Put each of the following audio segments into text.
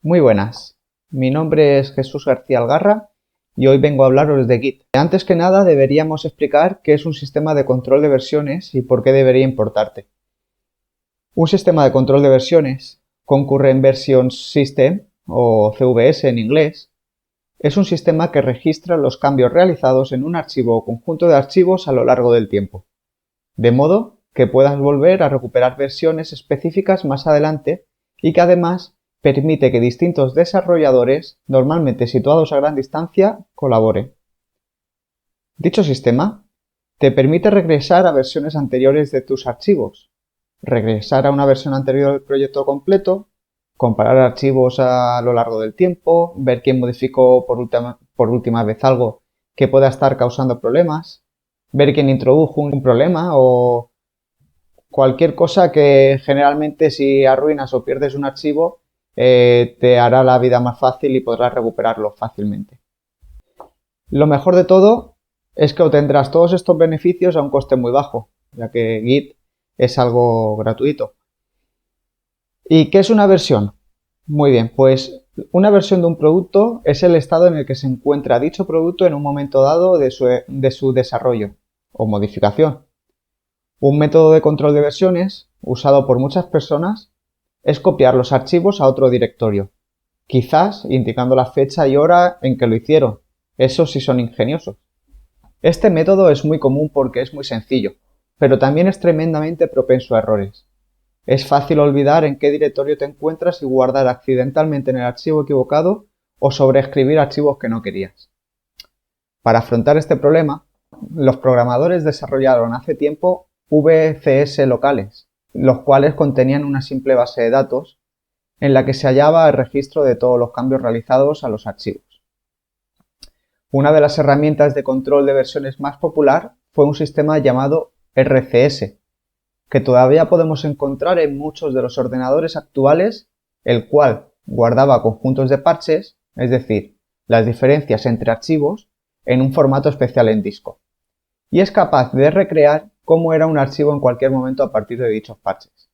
Muy buenas, mi nombre es Jesús García Algarra y hoy vengo a hablaros de Git. Antes que nada deberíamos explicar qué es un sistema de control de versiones y por qué debería importarte. Un sistema de control de versiones, Concurrent Version System o CVS en inglés, es un sistema que registra los cambios realizados en un archivo o conjunto de archivos a lo largo del tiempo, de modo que puedas volver a recuperar versiones específicas más adelante y que además permite que distintos desarrolladores, normalmente situados a gran distancia, colaboren. Dicho sistema te permite regresar a versiones anteriores de tus archivos, regresar a una versión anterior del proyecto completo, comparar archivos a lo largo del tiempo, ver quién modificó por última vez algo que pueda estar causando problemas, ver quién introdujo un problema o cualquier cosa que generalmente si arruinas o pierdes un archivo te hará la vida más fácil y podrás recuperarlo fácilmente. Lo mejor de todo es que obtendrás todos estos beneficios a un coste muy bajo, ya que Git es algo gratuito. ¿Y qué es una versión? Muy bien, pues una versión de un producto es el estado en el que se encuentra dicho producto en un momento dado de su desarrollo o modificación. Un método de control de versiones, usado por muchas personas, es copiar los archivos a otro directorio, quizás indicando la fecha y hora en que lo hicieron. Eso sí son ingeniosos. Este método es muy común porque es muy sencillo, pero también es tremendamente propenso a errores. Es fácil olvidar en qué directorio te encuentras y guardar accidentalmente en el archivo equivocado o sobreescribir archivos que no querías. Para afrontar este problema, los programadores desarrollaron hace tiempo VCS locales, los cuales contenían una simple base de datos en la que se hallaba el registro de todos los cambios realizados a los archivos. Una de las herramientas de control de versiones más popular fue un sistema llamado RCS, que todavía podemos encontrar en muchos de los ordenadores actuales, el cual guardaba conjuntos de parches, es decir, las diferencias entre archivos, en un formato especial en disco, y es capaz de recrear cómo era un archivo en cualquier momento a partir de dichos parches.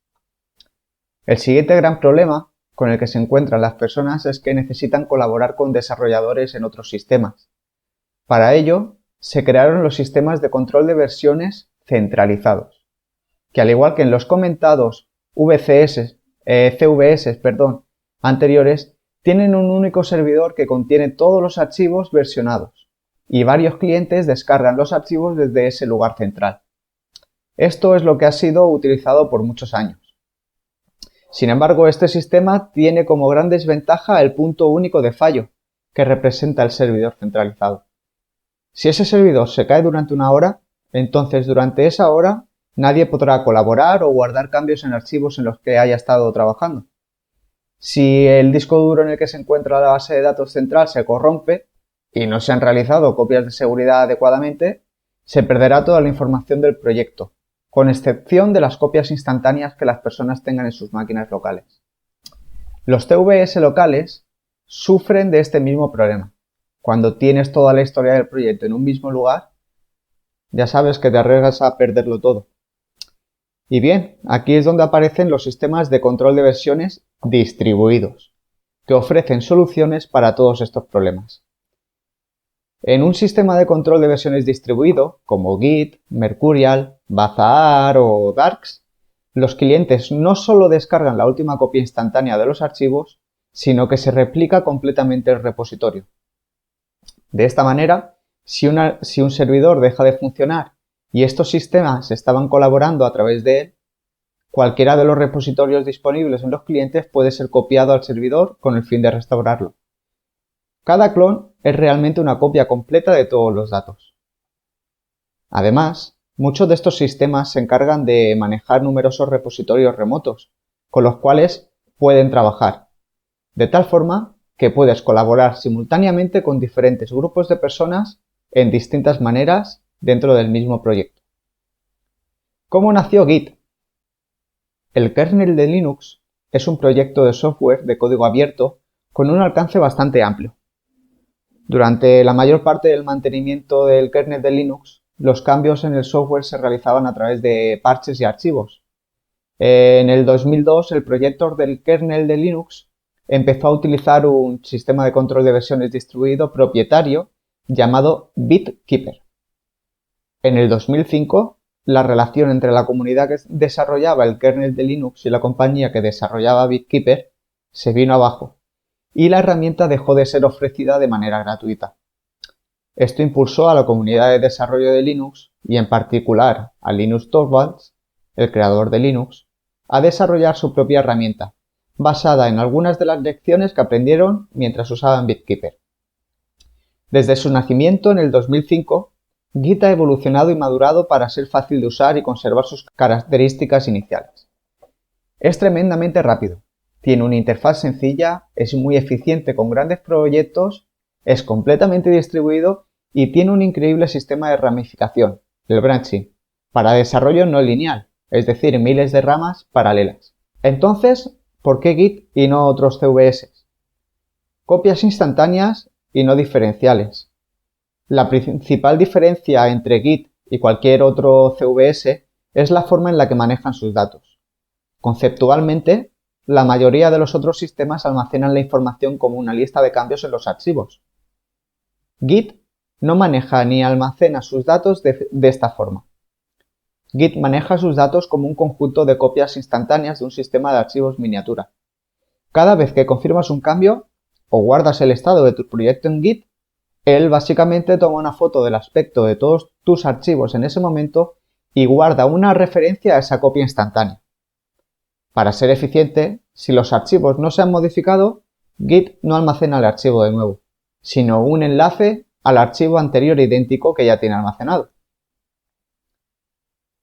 El siguiente gran problema con el que se encuentran las personas es que necesitan colaborar con desarrolladores en otros sistemas. Para ello, se crearon los sistemas de control de versiones centralizados, que al igual que en los comentados CVS anteriores, tienen un único servidor que contiene todos los archivos versionados, y varios clientes descargan los archivos desde ese lugar central. Esto es lo que ha sido utilizado por muchos años. Sin embargo, este sistema tiene como gran desventaja el punto único de fallo, que representa el servidor centralizado. Si ese servidor se cae durante una hora, entonces durante esa hora nadie podrá colaborar o guardar cambios en archivos en los que haya estado trabajando. Si el disco duro en el que se encuentra la base de datos central se corrompe y no se han realizado copias de seguridad adecuadamente, se perderá toda la información del proyecto, con excepción de las copias instantáneas que las personas tengan en sus máquinas locales. Los CVS locales sufren de este mismo problema. Cuando tienes toda la historia del proyecto en un mismo lugar, ya sabes que te arriesgas a perderlo todo. Y bien, aquí es donde aparecen los sistemas de control de versiones distribuidos, que ofrecen soluciones para todos estos problemas. En un sistema de control de versiones distribuido, como Git, Mercurial, Bazaar o Darks, los clientes no solo descargan la última copia instantánea de los archivos, sino que se replica completamente el repositorio. De esta manera, si un servidor deja de funcionar y estos sistemas estaban colaborando a través de él, cualquiera de los repositorios disponibles en los clientes puede ser copiado al servidor con el fin de restaurarlo. Cada clon es realmente una copia completa de todos los datos. Además, muchos de estos sistemas se encargan de manejar numerosos repositorios remotos, con los cuales pueden trabajar, de tal forma que puedes colaborar simultáneamente con diferentes grupos de personas en distintas maneras dentro del mismo proyecto. ¿Cómo nació Git? El kernel de Linux es un proyecto de software de código abierto con un alcance bastante amplio. Durante la mayor parte del mantenimiento del kernel de Linux, los cambios en el software se realizaban a través de parches y archivos. En el 2002, el proyecto del kernel de Linux empezó a utilizar un sistema de control de versiones distribuido propietario llamado BitKeeper. En el 2005, la relación entre la comunidad que desarrollaba el kernel de Linux y la compañía que desarrollaba BitKeeper se vino abajo y la herramienta dejó de ser ofrecida de manera gratuita. Esto impulsó a la comunidad de desarrollo de Linux y en particular a Linus Torvalds, el creador de Linux, a desarrollar su propia herramienta, basada en algunas de las lecciones que aprendieron mientras usaban BitKeeper. Desde su nacimiento en el 2005, Git ha evolucionado y madurado para ser fácil de usar y conservar sus características iniciales. Es tremendamente rápido, tiene una interfaz sencilla, es muy eficiente con grandes proyectos, es completamente distribuido y tiene un increíble sistema de ramificación, el branching, para desarrollo no lineal, es decir, miles de ramas paralelas. Entonces, ¿por qué Git y no otros CVS? Copias instantáneas y no diferenciales. La principal diferencia entre Git y cualquier otro CVS es la forma en la que manejan sus datos. Conceptualmente, la mayoría de los otros sistemas almacenan la información como una lista de cambios en los archivos. Git no maneja ni almacena sus datos de esta forma. Git maneja sus datos como un conjunto de copias instantáneas de un sistema de archivos miniatura. Cada vez que confirmas un cambio o guardas el estado de tu proyecto en Git, él básicamente toma una foto del aspecto de todos tus archivos en ese momento y guarda una referencia a esa copia instantánea. Para ser eficiente, si los archivos no se han modificado, Git no almacena el archivo de nuevo, sino un enlace al archivo anterior idéntico que ya tiene almacenado.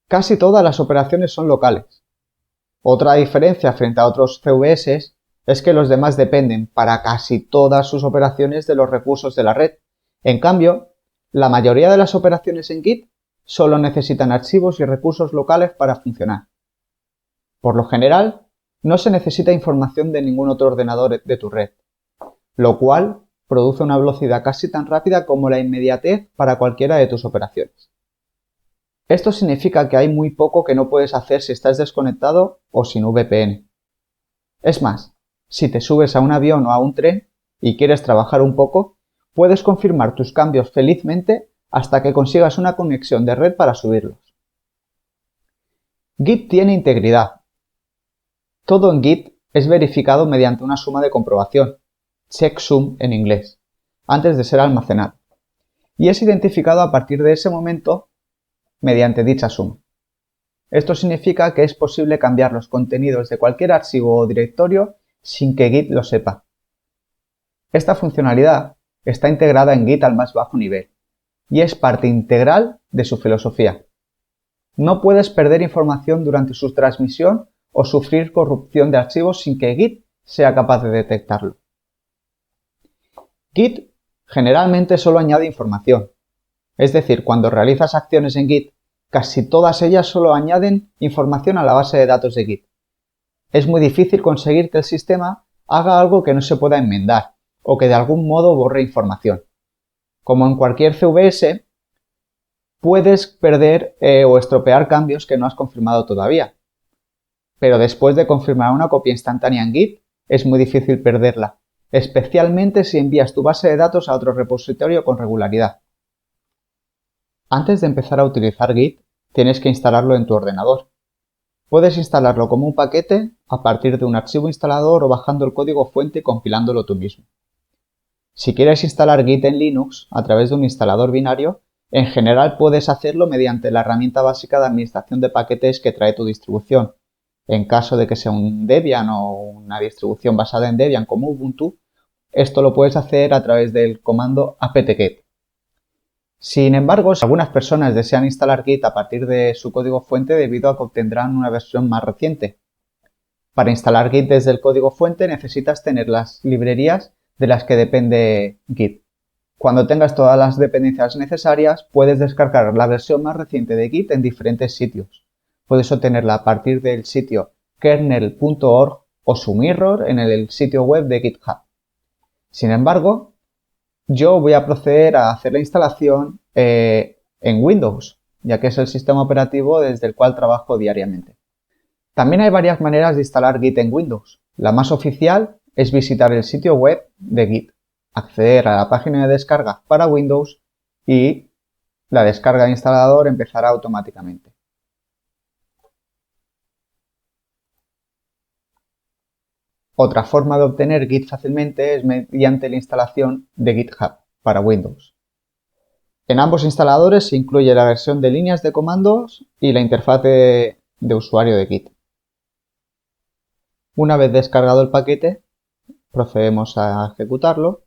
Casi todas las operaciones son locales. Otra diferencia frente a otros CVS es que los demás dependen para casi todas sus operaciones de los recursos de la red. En cambio, la mayoría de las operaciones en Git solo necesitan archivos y recursos locales para funcionar. Por lo general, no se necesita información de ningún otro ordenador de tu red, lo cual produce una velocidad casi tan rápida como la inmediatez para cualquiera de tus operaciones. Esto significa que hay muy poco que no puedes hacer si estás desconectado o sin VPN. Es más, si te subes a un avión o a un tren y quieres trabajar un poco, puedes confirmar tus cambios felizmente hasta que consigas una conexión de red para subirlos. Git tiene integridad. Todo en Git es verificado mediante una suma de comprobación, checksum en inglés, antes de ser almacenado, y es identificado a partir de ese momento mediante dicha suma. Esto significa que es posible cambiar los contenidos de cualquier archivo o directorio sin que Git lo sepa. Esta funcionalidad está integrada en Git al más bajo nivel y es parte integral de su filosofía. No puedes perder información durante su transmisión o sufrir corrupción de archivos sin que Git sea capaz de detectarlo. Git generalmente solo añade información, es decir, cuando realizas acciones en Git, casi todas ellas solo añaden información a la base de datos de Git. Es muy difícil conseguir que el sistema haga algo que no se pueda enmendar o que de algún modo borre información. Como en cualquier CVS, puedes perder o estropear cambios que no has confirmado todavía. Pero después de confirmar una copia instantánea en Git, es muy difícil perderla, especialmente si envías tu base de datos a otro repositorio con regularidad. Antes de empezar a utilizar Git, tienes que instalarlo en tu ordenador. Puedes instalarlo como un paquete a partir de un archivo instalador o bajando el código fuente y compilándolo tú mismo. Si quieres instalar Git en Linux a través de un instalador binario, en general puedes hacerlo mediante la herramienta básica de administración de paquetes que trae tu distribución. En caso de que sea un Debian o una distribución basada en Debian como Ubuntu, esto lo puedes hacer a través del comando apt-get. Sin embargo, si algunas personas desean instalar Git a partir de su código fuente debido a que obtendrán una versión más reciente. Para instalar Git desde el código fuente necesitas tener las librerías de las que depende Git. Cuando tengas todas las dependencias necesarias, puedes descargar la versión más reciente de Git en diferentes sitios. Puedes obtenerla a partir del sitio kernel.org o su mirror en el sitio web de GitHub. Sin embargo, yo voy a proceder a hacer la instalación en Windows, ya que es el sistema operativo desde el cual trabajo diariamente. También hay varias maneras de instalar Git en Windows. La más oficial es visitar el sitio web de Git, acceder a la página de descarga para Windows y la descarga de instalador empezará automáticamente. Otra forma de obtener Git fácilmente es mediante la instalación de GitHub para Windows. En ambos instaladores se incluye la versión de líneas de comandos y la interfaz de usuario de Git. Una vez descargado el paquete, procedemos a ejecutarlo.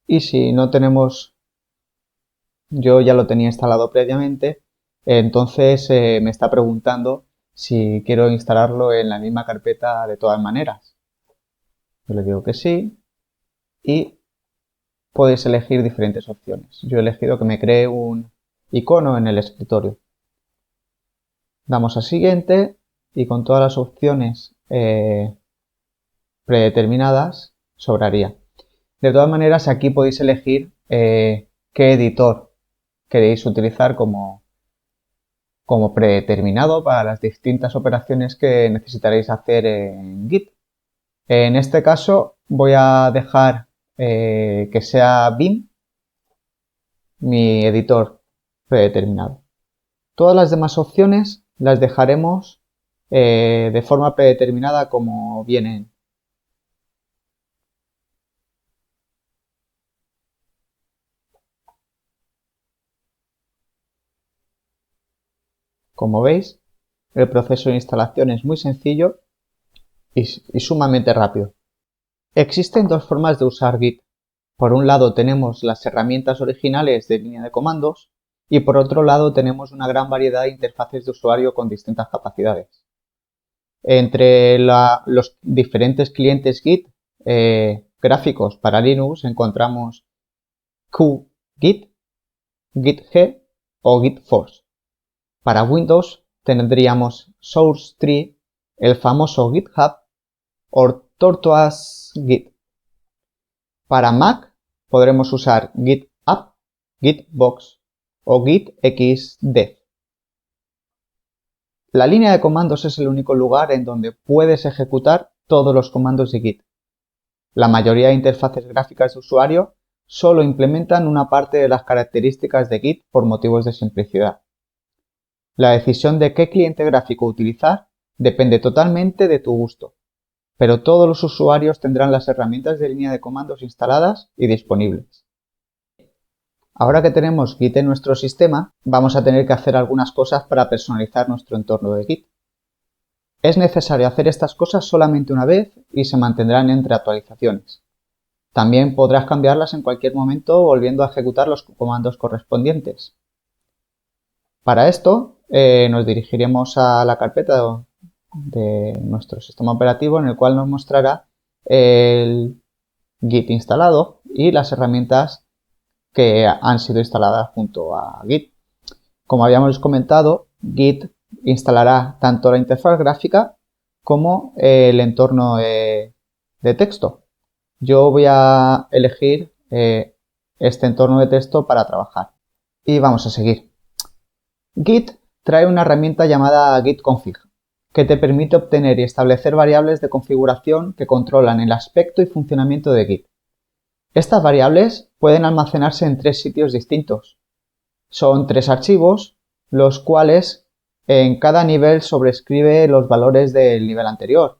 Y si no tenemos, yo ya lo tenía instalado previamente, entonces me está preguntando si quiero instalarlo en la misma carpeta de todas maneras. Yo le digo que sí y podéis elegir diferentes opciones. Yo he elegido que me cree un icono en el escritorio. Damos a siguiente y con todas las opciones predeterminadas sobraría. De todas maneras, aquí podéis elegir qué editor queréis utilizar como predeterminado para las distintas operaciones que necesitaréis hacer en Git. En este caso voy a dejar que sea Vim mi editor predeterminado. Todas las demás opciones las dejaremos de forma predeterminada como vienen. Como veis, el proceso de instalación es muy sencillo y sumamente rápido. Existen dos formas de usar Git. Por un lado tenemos las herramientas originales de línea de comandos y por otro lado tenemos una gran variedad de interfaces de usuario con distintas capacidades. Entre los diferentes clientes Git gráficos para Linux encontramos QGit, GitHub o GitForce. Para Windows tendríamos SourceTree, el famoso GitHub o Tortoise Git. Para Mac podremos usar GitHub, Gitbox o GitXdev. La línea de comandos es el único lugar en donde puedes ejecutar todos los comandos de Git. La mayoría de interfaces gráficas de usuario solo implementan una parte de las características de Git por motivos de simplicidad. La decisión de qué cliente gráfico utilizar depende totalmente de tu gusto, pero todos los usuarios tendrán las herramientas de línea de comandos instaladas y disponibles. Ahora que tenemos Git en nuestro sistema, vamos a tener que hacer algunas cosas para personalizar nuestro entorno de Git. Es necesario hacer estas cosas solamente una vez y se mantendrán entre actualizaciones. También podrás cambiarlas en cualquier momento volviendo a ejecutar los comandos correspondientes. Para esto nos dirigiremos a la carpeta de nuestro sistema operativo en el cual nos mostrará el Git instalado y las herramientas que han sido instaladas junto a Git. Como habíamos comentado, Git instalará tanto la interfaz gráfica como el entorno de texto. Yo voy a elegir este entorno de texto para trabajar y vamos a seguir. Git trae una herramienta llamada git-config que te permite obtener y establecer variables de configuración que controlan el aspecto y funcionamiento de Git. Estas variables pueden almacenarse en tres sitios distintos. Son tres archivos, los cuales en cada nivel sobrescribe los valores del nivel anterior.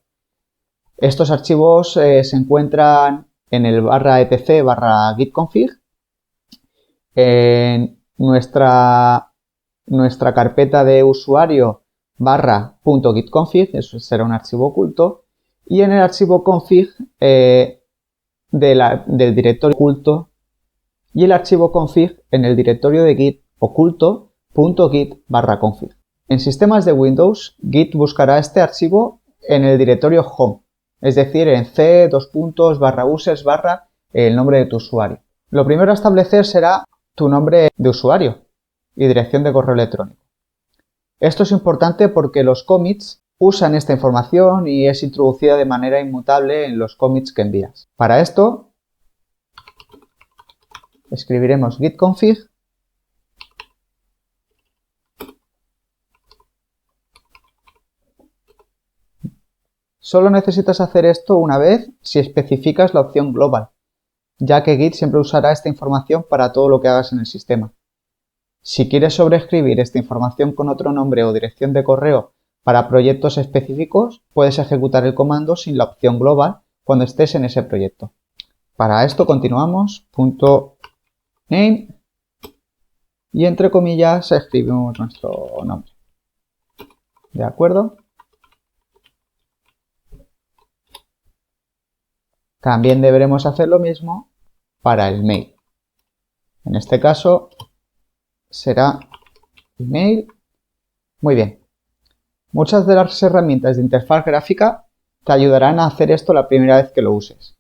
Estos archivos se encuentran en el /etc /gitconfig, en nuestra carpeta de usuario /.gitconfig, eso será un archivo oculto, y en el archivo config del directorio oculto y el archivo config en el directorio de Git oculto .git/config. En sistemas de Windows, Git buscará este archivo en el directorio home, es decir, en c:/users/ el nombre de tu usuario. Lo primero a establecer será tu nombre de usuario y dirección de correo electrónico. Esto es importante porque los commits usan esta información y es introducida de manera inmutable en los commits que envías. Para esto, escribiremos git-config Solo necesitas hacer esto una vez si especificas la opción global, ya que Git siempre usará esta información para todo lo que hagas en el sistema. Si quieres sobreescribir esta información con otro nombre o dirección de correo para proyectos específicos, puedes ejecutar el comando sin la opción global cuando estés en ese proyecto. Para esto continuamos .name y entre comillas escribimos nuestro nombre. ¿De acuerdo? También deberemos hacer lo mismo para el mail. En este caso será email. Muy bien. Muchas de las herramientas de interfaz gráfica te ayudarán a hacer esto la primera vez que lo uses.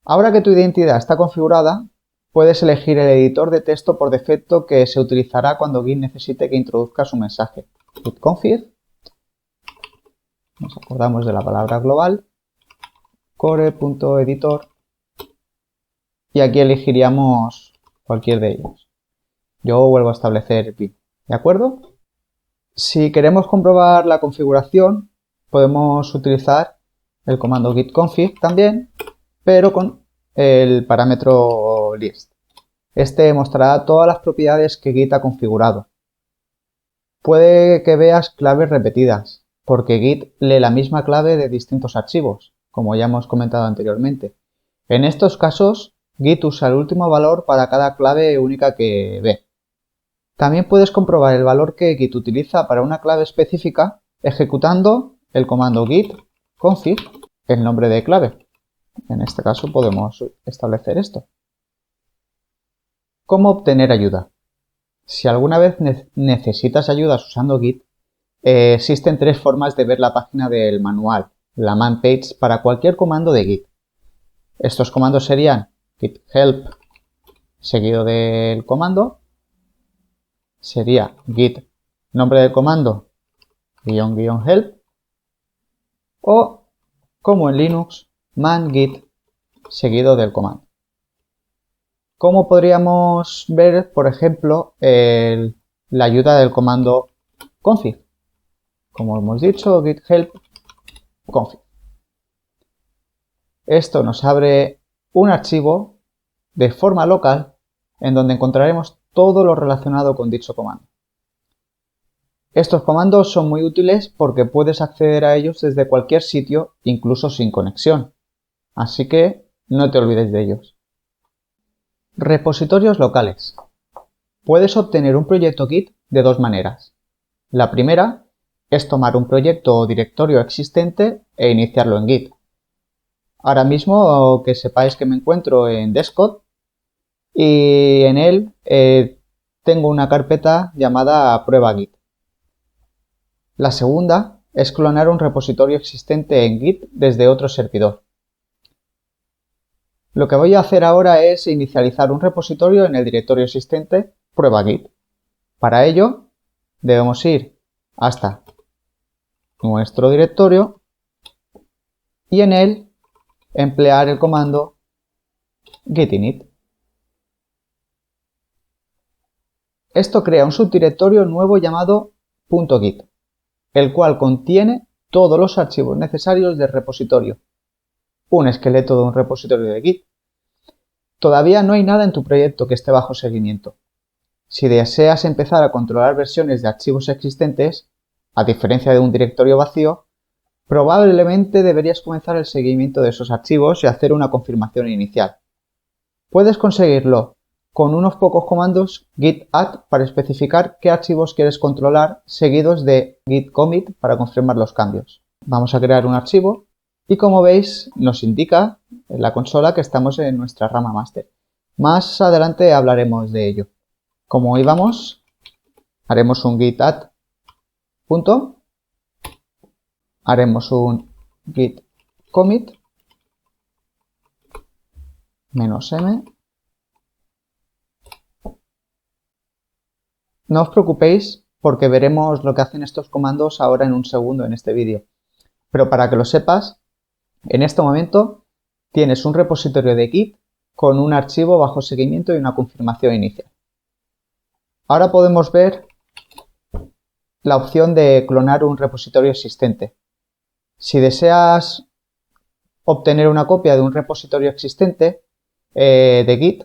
Ahora que tu identidad está configurada, puedes elegir el editor de texto por defecto que se utilizará cuando Git necesite que introduzcas un mensaje. Git config. Nos acordamos de la palabra global. core.editor. Y aquí elegiríamos cualquier de ellos. Yo vuelvo a establecer pin. ¿De acuerdo? Si queremos comprobar la configuración, podemos utilizar el comando git config también, pero con el parámetro list. Este mostrará todas las propiedades que Git ha configurado. Puede que veas claves repetidas, porque Git lee la misma clave de distintos archivos, como ya hemos comentado anteriormente. En estos casos, Git usa el último valor para cada clave única que ve. También puedes comprobar el valor que Git utiliza para una clave específica ejecutando el comando git config, el nombre de clave. En este caso podemos establecer esto. ¿Cómo obtener ayuda? Si alguna vez necesitas ayuda usando Git, existen tres formas de ver la página del manual, la man page, para cualquier comando de Git. Estos comandos serían git help seguido del comando, sería git nombre del comando --help o, como en Linux, man git seguido del comando. ¿Cómo podríamos ver, por ejemplo, la ayuda del comando config? Como hemos dicho, git help config. Esto nos abre un archivo de forma local en donde encontraremos todo lo relacionado con dicho comando. Estos comandos son muy útiles porque puedes acceder a ellos desde cualquier sitio, incluso sin conexión. Así que no te olvides de ellos. Repositorios locales. Puedes obtener un proyecto Git de dos maneras. La primera es tomar un proyecto o directorio existente e iniciarlo en Git. Ahora mismo que sepáis que me encuentro en Desktop y en él tengo una carpeta llamada prueba Git. La segunda es clonar un repositorio existente en Git desde otro servidor. Lo que voy a hacer ahora es inicializar un repositorio en el directorio existente prueba Git. Para ello debemos ir hasta nuestro directorio y en él emplear el comando git init. Esto crea un subdirectorio nuevo llamado .git, el cual contiene todos los archivos necesarios del repositorio, un esqueleto de un repositorio de Git. Todavía no hay nada en tu proyecto que esté bajo seguimiento. Si deseas empezar a controlar versiones de archivos existentes, a diferencia de un directorio vacío, probablemente deberías comenzar el seguimiento de esos archivos y hacer una confirmación inicial. Puedes conseguirlo con unos pocos comandos git add para especificar qué archivos quieres controlar, seguidos de git commit para confirmar los cambios. Vamos a crear un archivo y, como veis, nos indica en la consola que estamos en nuestra rama master. Más adelante hablaremos de ello. Como íbamos, haremos un git add punto, haremos un git commit -m. No os preocupéis porque veremos lo que hacen estos comandos ahora en un segundo en este vídeo. Pero para que lo sepas, en este momento tienes un repositorio de Git con un archivo bajo seguimiento y una confirmación inicial. Ahora podemos ver la opción de clonar un repositorio existente. Si deseas obtener una copia de un repositorio existente de Git,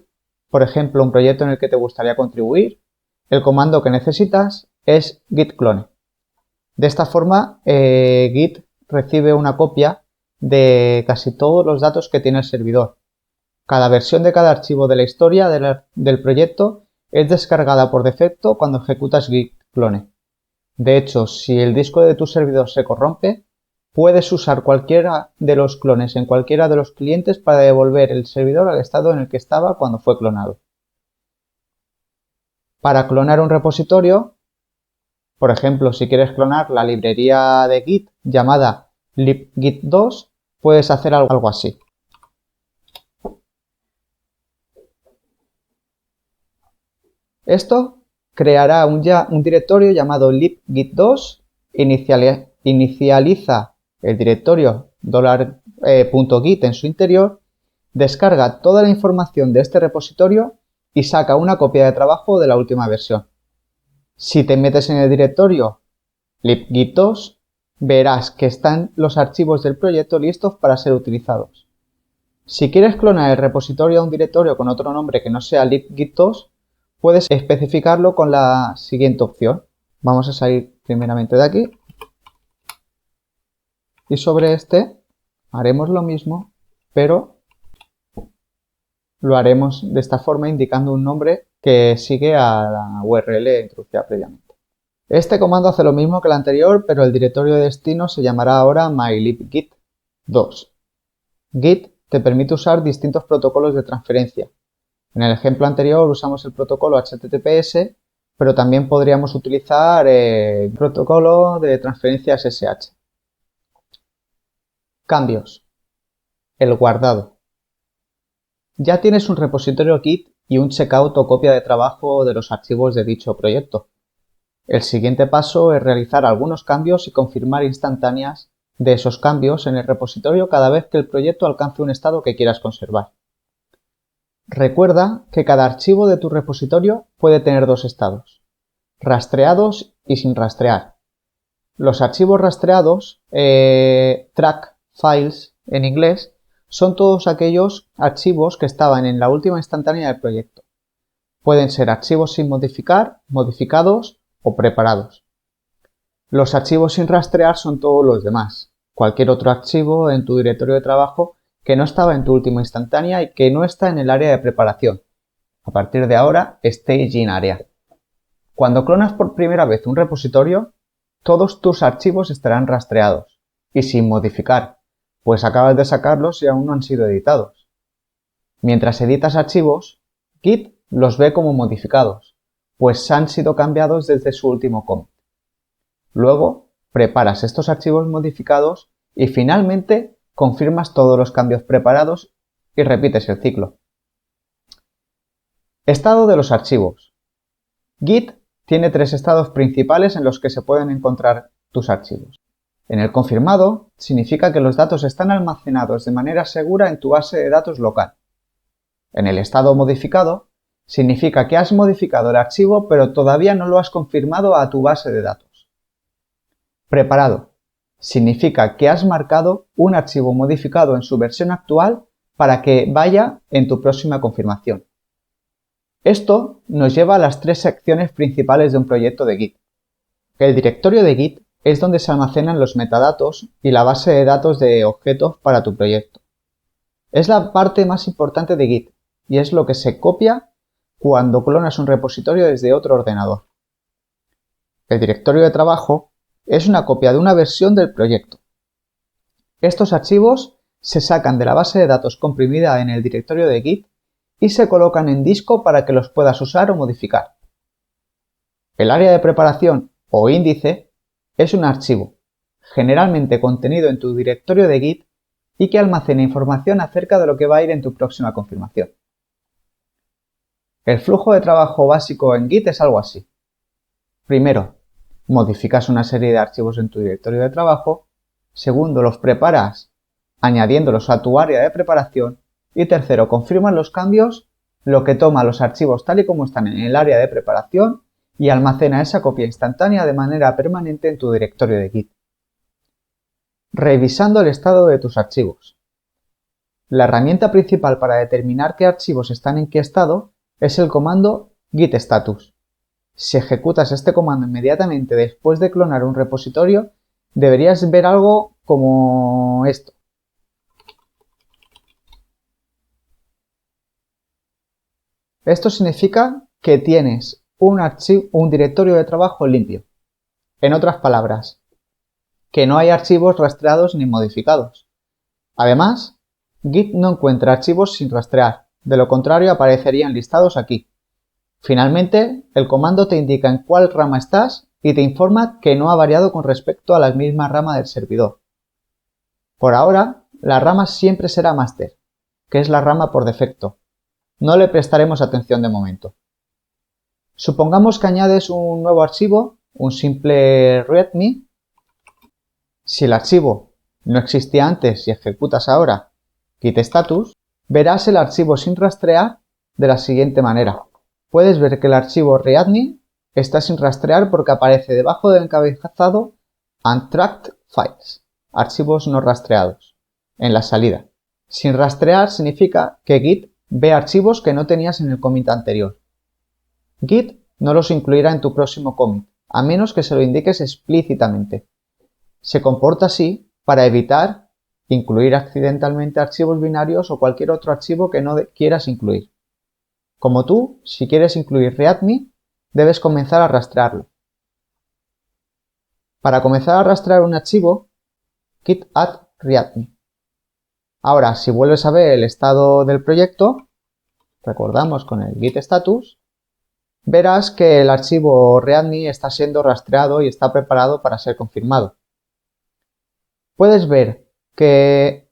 por ejemplo, un proyecto en el que te gustaría contribuir, el comando que necesitas es git clone. De esta forma, Git recibe una copia de casi todos los datos que tiene el servidor. Cada versión de cada archivo de la historia del proyecto es descargada por defecto cuando ejecutas git clone. De hecho, si el disco de tu servidor se corrompe, puedes usar cualquiera de los clones en cualquiera de los clientes para devolver el servidor al estado en el que estaba cuando fue clonado. Para clonar un repositorio, por ejemplo, si quieres clonar la librería de Git llamada libgit2, puedes hacer algo así. Esto creará un directorio llamado libgit2, inicializa el directorio $.git en su interior, descarga toda la información de este repositorio y saca una copia de trabajo de la última versión. Si te metes en el directorio libgit2, verás que están los archivos del proyecto listos para ser utilizados. Si quieres clonar el repositorio a un directorio con otro nombre que no sea libgit2, puedes especificarlo con la siguiente opción. Vamos a salir primeramente de aquí. Y sobre este haremos lo mismo, pero lo haremos de esta forma indicando un nombre que sigue a la URL introducida previamente. Este comando hace lo mismo que el anterior, pero el directorio de destino se llamará ahora mylibgit2. Git te permite usar distintos protocolos de transferencia. En el ejemplo anterior usamos el protocolo HTTPS, pero también podríamos utilizar el protocolo de transferencia SSH. Cambios. El guardado. Ya tienes un repositorio Git y un checkout o copia de trabajo de los archivos de dicho proyecto. El siguiente paso es realizar algunos cambios y confirmar instantáneas de esos cambios en el repositorio cada vez que el proyecto alcance un estado que quieras conservar. Recuerda que cada archivo de tu repositorio puede tener dos estados, rastreados y sin rastrear. Los archivos rastreados, track files en inglés, son todos aquellos archivos que estaban en la última instantánea del proyecto. Pueden ser archivos sin modificar, modificados o preparados. Los archivos sin rastrear son todos los demás, cualquier otro archivo en tu directorio de trabajo que no estaba en tu última instantánea y que no está en el área de preparación. A partir de ahora, staging area. Cuando clonas por primera vez un repositorio, todos tus archivos estarán rastreados y sin modificar, pues acabas de sacarlos y aún no han sido editados. Mientras editas archivos, Git los ve como modificados, pues han sido cambiados desde su último commit. Luego, preparas estos archivos modificados y finalmente confirmas todos los cambios preparados y repites el ciclo. Estado de los archivos. Git tiene tres estados principales en los que se pueden encontrar tus archivos. En el confirmado significa que los datos están almacenados de manera segura en tu base de datos local. En el estado modificado significa que has modificado el archivo pero todavía no lo has confirmado a tu base de datos. Preparado. Significa que has marcado un archivo modificado en su versión actual para que vaya en tu próxima confirmación. Esto nos lleva a las tres secciones principales de un proyecto de Git. El directorio de Git es donde se almacenan los metadatos y la base de datos de objetos para tu proyecto. Es la parte más importante de Git y es lo que se copia cuando clonas un repositorio desde otro ordenador. El directorio de trabajo es una copia de una versión del proyecto. Estos archivos se sacan de la base de datos comprimida en el directorio de Git y se colocan en disco para que los puedas usar o modificar. El área de preparación o índice es un archivo, generalmente contenido en tu directorio de Git y que almacena información acerca de lo que va a ir en tu próxima confirmación. El flujo de trabajo básico en Git es algo así. Primero, modificas una serie de archivos en tu directorio de trabajo. Segundo, los preparas añadiéndolos a tu área de preparación. Y tercero, confirmas los cambios, lo que toma los archivos tal y como están en el área de preparación y almacena esa copia instantánea de manera permanente en tu directorio de Git. Revisando el estado de tus archivos. La herramienta principal para determinar qué archivos están en qué estado es el comando git status. Si ejecutas este comando inmediatamente después de clonar un repositorio, deberías ver algo como esto. Esto significa que tienes un directorio de trabajo limpio. En otras palabras, que no hay archivos rastreados ni modificados. Además, Git no encuentra archivos sin rastrear, de lo contrario aparecerían listados aquí. Finalmente, el comando te indica en cuál rama estás y te informa que no ha variado con respecto a la misma rama del servidor. Por ahora, la rama siempre será master, que es la rama por defecto. No le prestaremos atención de momento. Supongamos que añades un nuevo archivo, un simple readme. Si el archivo no existía antes y ejecutas ahora git status, verás el archivo sin rastrear de la siguiente manera. Puedes ver que el archivo readme está sin rastrear porque aparece debajo del encabezado untracked files, archivos no rastreados, en la salida. Sin rastrear significa que Git ve archivos que no tenías en el commit anterior. Git no los incluirá en tu próximo commit, a menos que se lo indiques explícitamente. Se comporta así para evitar incluir accidentalmente archivos binarios o cualquier otro archivo que no quieras incluir. Como tú, si quieres incluir readme, debes comenzar a rastrearlo. Para comenzar a rastrear un archivo, git add readme. Ahora, si vuelves a ver el estado del proyecto, recordamos con el git status, verás que el archivo readme está siendo rastreado y está preparado para ser confirmado. Puedes ver que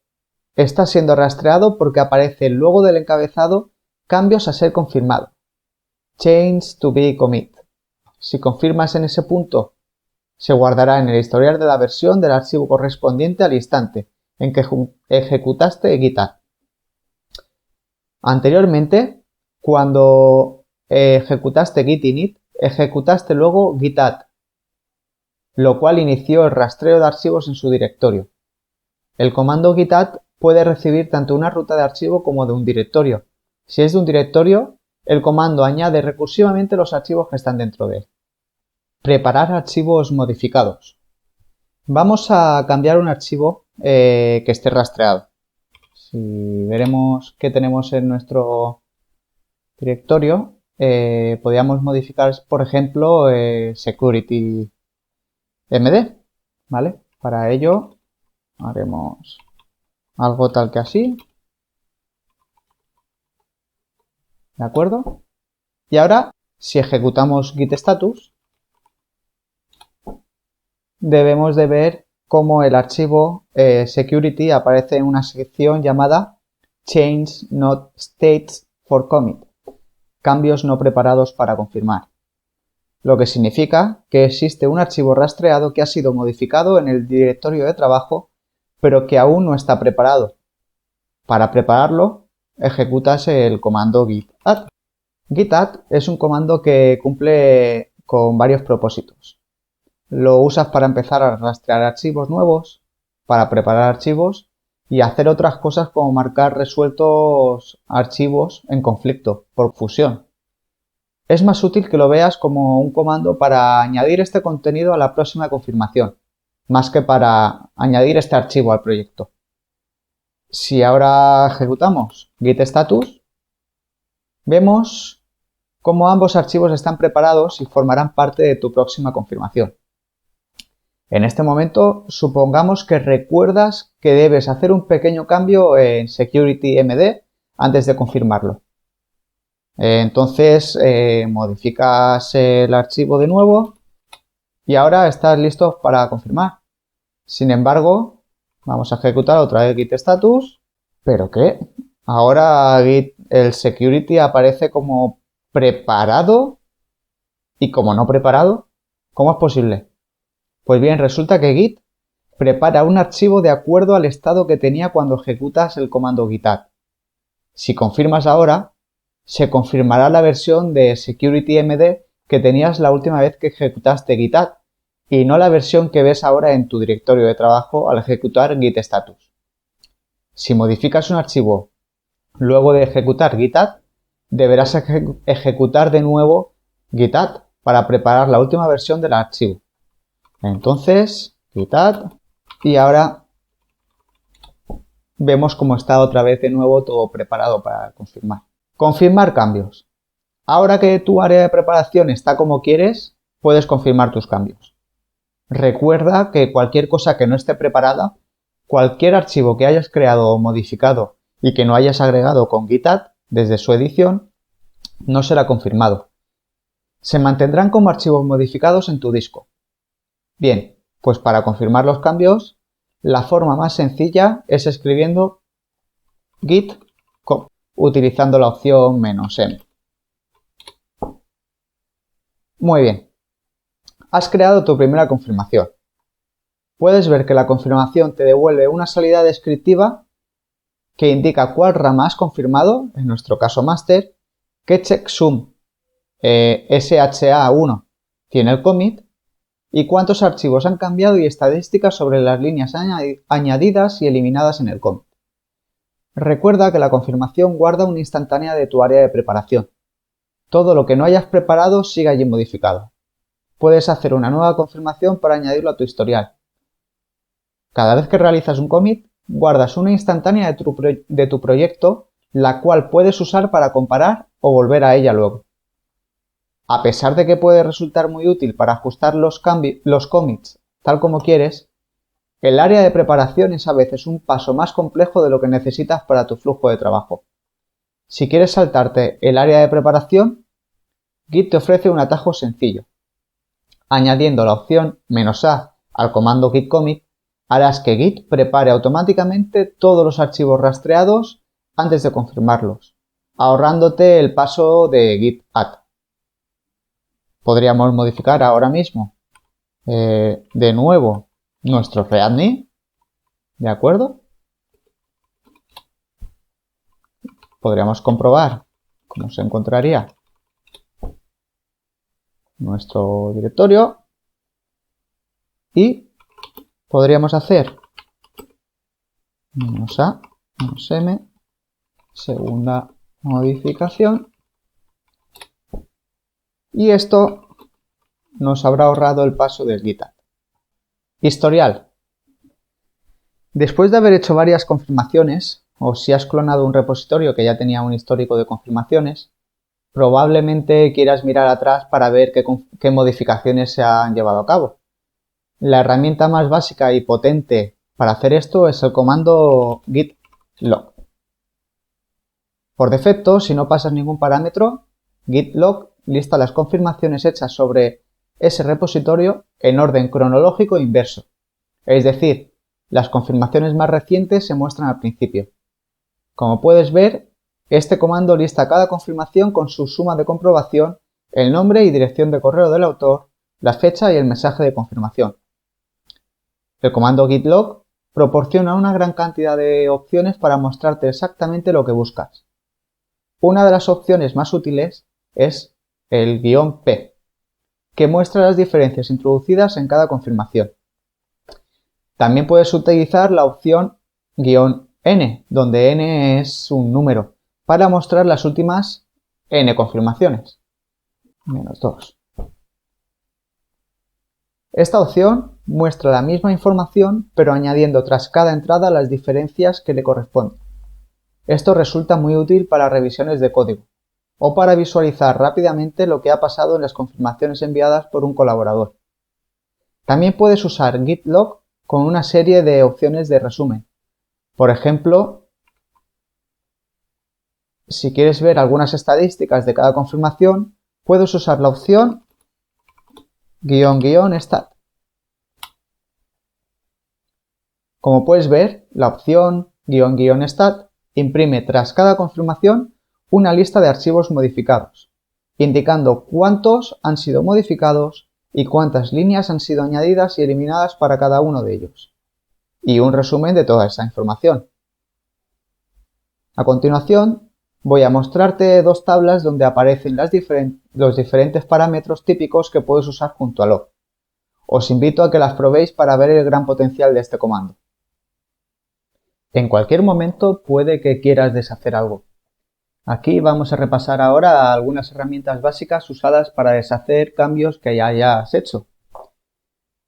está siendo rastreado porque aparece luego del encabezado cambios a ser confirmado. Change to be commit. Si confirmas en ese punto, se guardará en el historial de la versión del archivo correspondiente al instante en que ejecutaste git add. Anteriormente, cuando ejecutaste git init, ejecutaste luego git add, lo cual inició el rastreo de archivos en su directorio. El comando git add puede recibir tanto una ruta de archivo como de un directorio. Si es de un directorio, el comando añade recursivamente los archivos que están dentro de él. Preparar archivos modificados. Vamos a cambiar un archivo que esté rastreado. Si veremos qué tenemos en nuestro directorio, podríamos modificar, por ejemplo, security md, ¿vale? Para ello haremos algo tal que así. ¿De acuerdo? Y ahora, si ejecutamos git status, debemos de ver cómo el archivo security aparece en una sección llamada Change Not States for Commit, cambios no preparados para confirmar, lo que significa que existe un archivo rastreado que ha sido modificado en el directorio de trabajo, pero que aún no está preparado. Para prepararlo, ejecutas el comando git add. Git add es un comando que cumple con varios propósitos. Lo usas para empezar a rastrear archivos nuevos, para preparar archivos y hacer otras cosas como marcar resueltos archivos en conflicto por fusión. Es más útil que lo veas como un comando para añadir este contenido a la próxima confirmación, más que para añadir este archivo al proyecto. Si ahora ejecutamos git status, vemos cómo ambos archivos están preparados y formarán parte de tu próxima confirmación. En este momento, supongamos que recuerdas que debes hacer un pequeño cambio en security.md antes de confirmarlo. Entonces, modificas el archivo de nuevo y ahora estás listo para confirmar. Sin embargo, vamos a ejecutar otra vez git status. ¿Pero qué? Ahora el security aparece como preparado y como no preparado. ¿Cómo es posible? Pues bien, resulta que Git prepara un archivo de acuerdo al estado que tenía cuando ejecutas el comando git add. Si confirmas ahora, se confirmará la versión de security.md que tenías la última vez que ejecutaste git add y no la versión que ves ahora en tu directorio de trabajo al ejecutar git status. Si modificas un archivo luego de ejecutar git add, deberás ejecutar de nuevo git add para preparar la última versión del archivo. Entonces, git add, y ahora vemos cómo está otra vez de nuevo todo preparado para confirmar. Confirmar cambios. Ahora que tu área de preparación está como quieres, puedes confirmar tus cambios. Recuerda que cualquier cosa que no esté preparada, cualquier archivo que hayas creado o modificado y que no hayas agregado con git add desde su edición, no será confirmado. Se mantendrán como archivos modificados en tu disco. Bien, pues para confirmar los cambios, la forma más sencilla es escribiendo git commit utilizando la opción "-m". Muy bien, has creado tu primera confirmación. Puedes ver que la confirmación te devuelve una salida descriptiva que indica cuál rama has confirmado, en nuestro caso master, qué checksum SHA1 tiene el commit y cuántos archivos han cambiado y estadísticas sobre las líneas añadidas y eliminadas en el commit. Recuerda que la confirmación guarda una instantánea de tu área de preparación. Todo lo que no hayas preparado sigue allí modificado. Puedes hacer una nueva confirmación para añadirlo a tu historial. Cada vez que realizas un commit, guardas una instantánea de tu proyecto, la cual puedes usar para comparar o volver a ella luego. A pesar de que puede resultar muy útil para ajustar los commits tal como quieres, el área de preparación es a veces un paso más complejo de lo que necesitas para tu flujo de trabajo. Si quieres saltarte el área de preparación, Git te ofrece un atajo sencillo. Añadiendo la opción "-a al comando git commit, harás que Git prepare automáticamente todos los archivos rastreados antes de confirmarlos, ahorrándote el paso de git add. Podríamos modificar ahora mismo de nuevo nuestro readme, ¿de acuerdo? Podríamos comprobar cómo se encontraría nuestro directorio y podríamos hacer "-a", "-m", segunda modificación, y esto nos habrá ahorrado el paso del git add. Historial. Después de haber hecho varias confirmaciones, o si has clonado un repositorio que ya tenía un histórico de confirmaciones, probablemente quieras mirar atrás para ver qué modificaciones se han llevado a cabo. La herramienta más básica y potente para hacer esto es el comando git log. Por defecto, si no pasas ningún parámetro, git log lista las confirmaciones hechas sobre ese repositorio en orden cronológico inverso. Es decir, las confirmaciones más recientes se muestran al principio. Como puedes ver, este comando lista cada confirmación con su suma de comprobación, el nombre y dirección de correo del autor, la fecha y el mensaje de confirmación. El comando git log proporciona una gran cantidad de opciones para mostrarte exactamente lo que buscas. Una de las opciones más útiles es el "-p", que muestra las diferencias introducidas en cada confirmación. También puedes utilizar la opción "-n", donde n es un número, para mostrar las últimas n confirmaciones. -2. Esta opción muestra la misma información, pero añadiendo tras cada entrada las diferencias que le corresponden. Esto resulta muy útil para revisiones de código o para visualizar rápidamente lo que ha pasado en las confirmaciones enviadas por un colaborador. También puedes usar git log con una serie de opciones de resumen. Por ejemplo, si quieres ver algunas estadísticas de cada confirmación, puedes usar la opción --stat. Como puedes ver, la opción --stat imprime tras cada confirmación una lista de archivos modificados, indicando cuántos han sido modificados y cuántas líneas han sido añadidas y eliminadas para cada uno de ellos, y un resumen de toda esa información. A continuación, voy a mostrarte dos tablas donde aparecen los diferentes parámetros típicos que puedes usar junto a log. Os invito a que las probéis para ver el gran potencial de este comando. En cualquier momento puede que quieras deshacer algo. Aquí vamos a repasar ahora algunas herramientas básicas usadas para deshacer cambios que ya hayas hecho.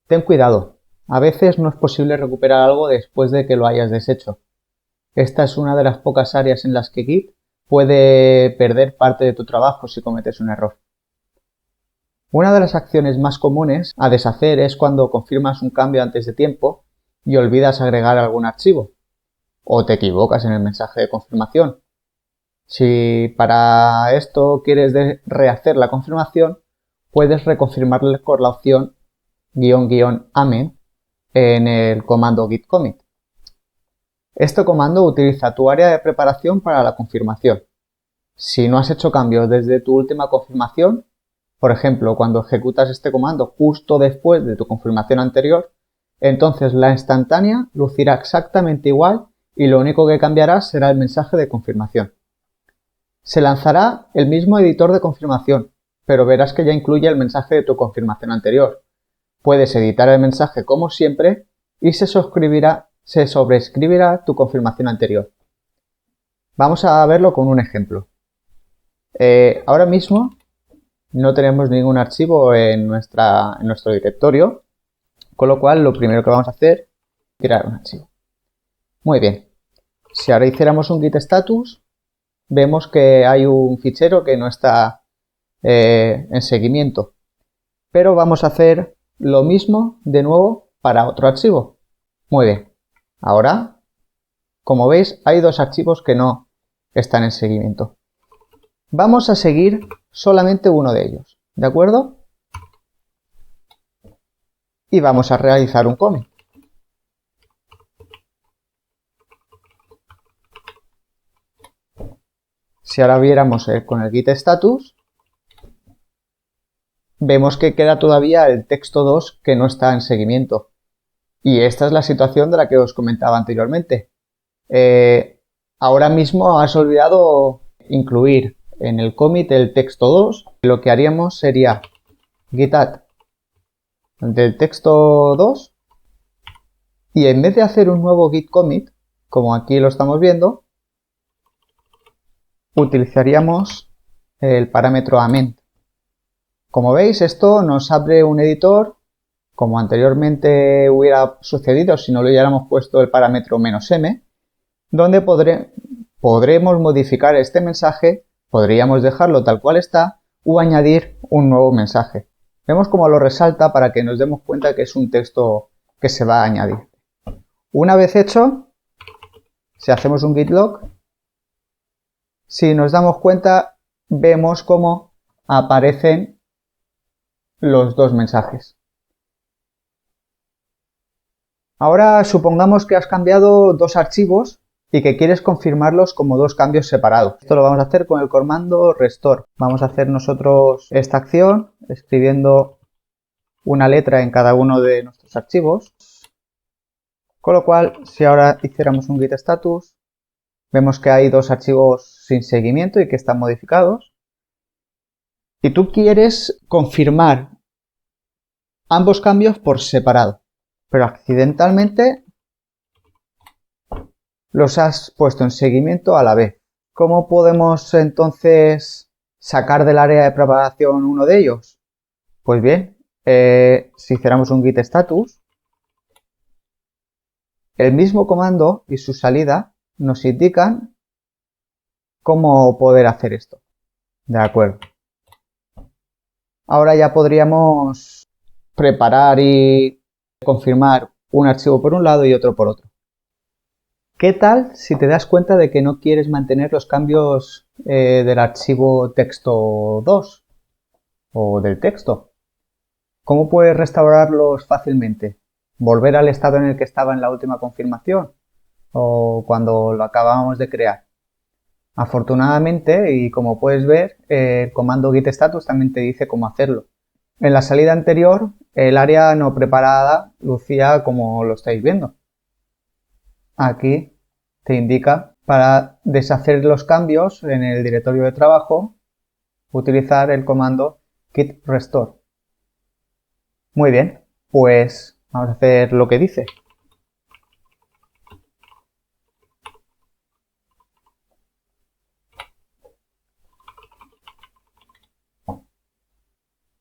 Ten cuidado, a veces no es posible recuperar algo después de que lo hayas deshecho. Esta es una de las pocas áreas en las que Git puede perder parte de tu trabajo si cometes un error. Una de las acciones más comunes a deshacer es cuando confirmas un cambio antes de tiempo y olvidas agregar algún archivo, o te equivocas en el mensaje de confirmación. Si para esto quieres rehacer la confirmación, puedes reconfirmarle con la opción --amen en el comando git commit. Este comando utiliza tu área de preparación para la confirmación. Si no has hecho cambios desde tu última confirmación, por ejemplo, cuando ejecutas este comando justo después de tu confirmación anterior, entonces la instantánea lucirá exactamente igual y lo único que cambiará será el mensaje de confirmación. Se lanzará el mismo editor de confirmación, pero verás que ya incluye el mensaje de tu confirmación anterior. Puedes editar el mensaje como siempre y se sobreescribirá tu confirmación anterior. Vamos a verlo con un ejemplo. Ahora mismo no tenemos ningún archivo en nuestro directorio, con lo cual lo primero que vamos a hacer es crear un archivo. Muy bien. Si ahora hiciéramos un git status, vemos que hay un fichero que no está en seguimiento. Pero vamos a hacer lo mismo de nuevo para otro archivo. Muy bien. Ahora, como veis, hay dos archivos que no están en seguimiento. Vamos a seguir solamente uno de ellos, ¿de acuerdo? Y vamos a realizar un commit. Si ahora viéramos con el git status, vemos que queda todavía el texto 2 que no está en seguimiento. Y esta es la situación de la que os comentaba anteriormente. Ahora mismo has olvidado incluir en el commit el texto 2. Lo que haríamos sería git add del texto 2 y en vez de hacer un nuevo git commit, como aquí lo estamos viendo, utilizaríamos el parámetro amend. Como veis, esto nos abre un editor, como anteriormente hubiera sucedido si no le hubiéramos puesto el parámetro "-m", donde podremos modificar este mensaje, podríamos dejarlo tal cual está o añadir un nuevo mensaje. Vemos cómo lo resalta para que nos demos cuenta que es un texto que se va a añadir. Una vez hecho, si hacemos un git log, si nos damos cuenta, vemos cómo aparecen los dos mensajes. Ahora supongamos que has cambiado dos archivos y que quieres confirmarlos como dos cambios separados. Esto lo vamos a hacer con el comando restore. Vamos a hacer nosotros esta acción escribiendo una letra en cada uno de nuestros archivos. Con lo cual, si ahora hiciéramos un git status, vemos que hay dos archivos sin seguimiento y que están modificados. Y tú quieres confirmar ambos cambios por separado, pero accidentalmente los has puesto en seguimiento a la vez. ¿Cómo podemos entonces sacar del área de preparación uno de ellos? Pues bien, si hiciéramos un git status, el mismo comando y su salida nos indican cómo poder hacer esto. De acuerdo. Ahora ya podríamos preparar y confirmar un archivo por un lado y otro por otro. ¿Qué tal si te das cuenta de que no quieres mantener los cambios del archivo texto 2 o del texto? ¿Cómo puedes restaurarlos fácilmente? ¿Volver al estado en el que estaba en la última confirmación o cuando lo acabábamos de crear? Afortunadamente, y como puedes ver, el comando git status también te dice cómo hacerlo. En la salida anterior, el área no preparada lucía como lo estáis viendo. Aquí te indica para deshacer los cambios en el directorio de trabajo, utilizar el comando git restore. Muy bien, Pues vamos a hacer lo que dice.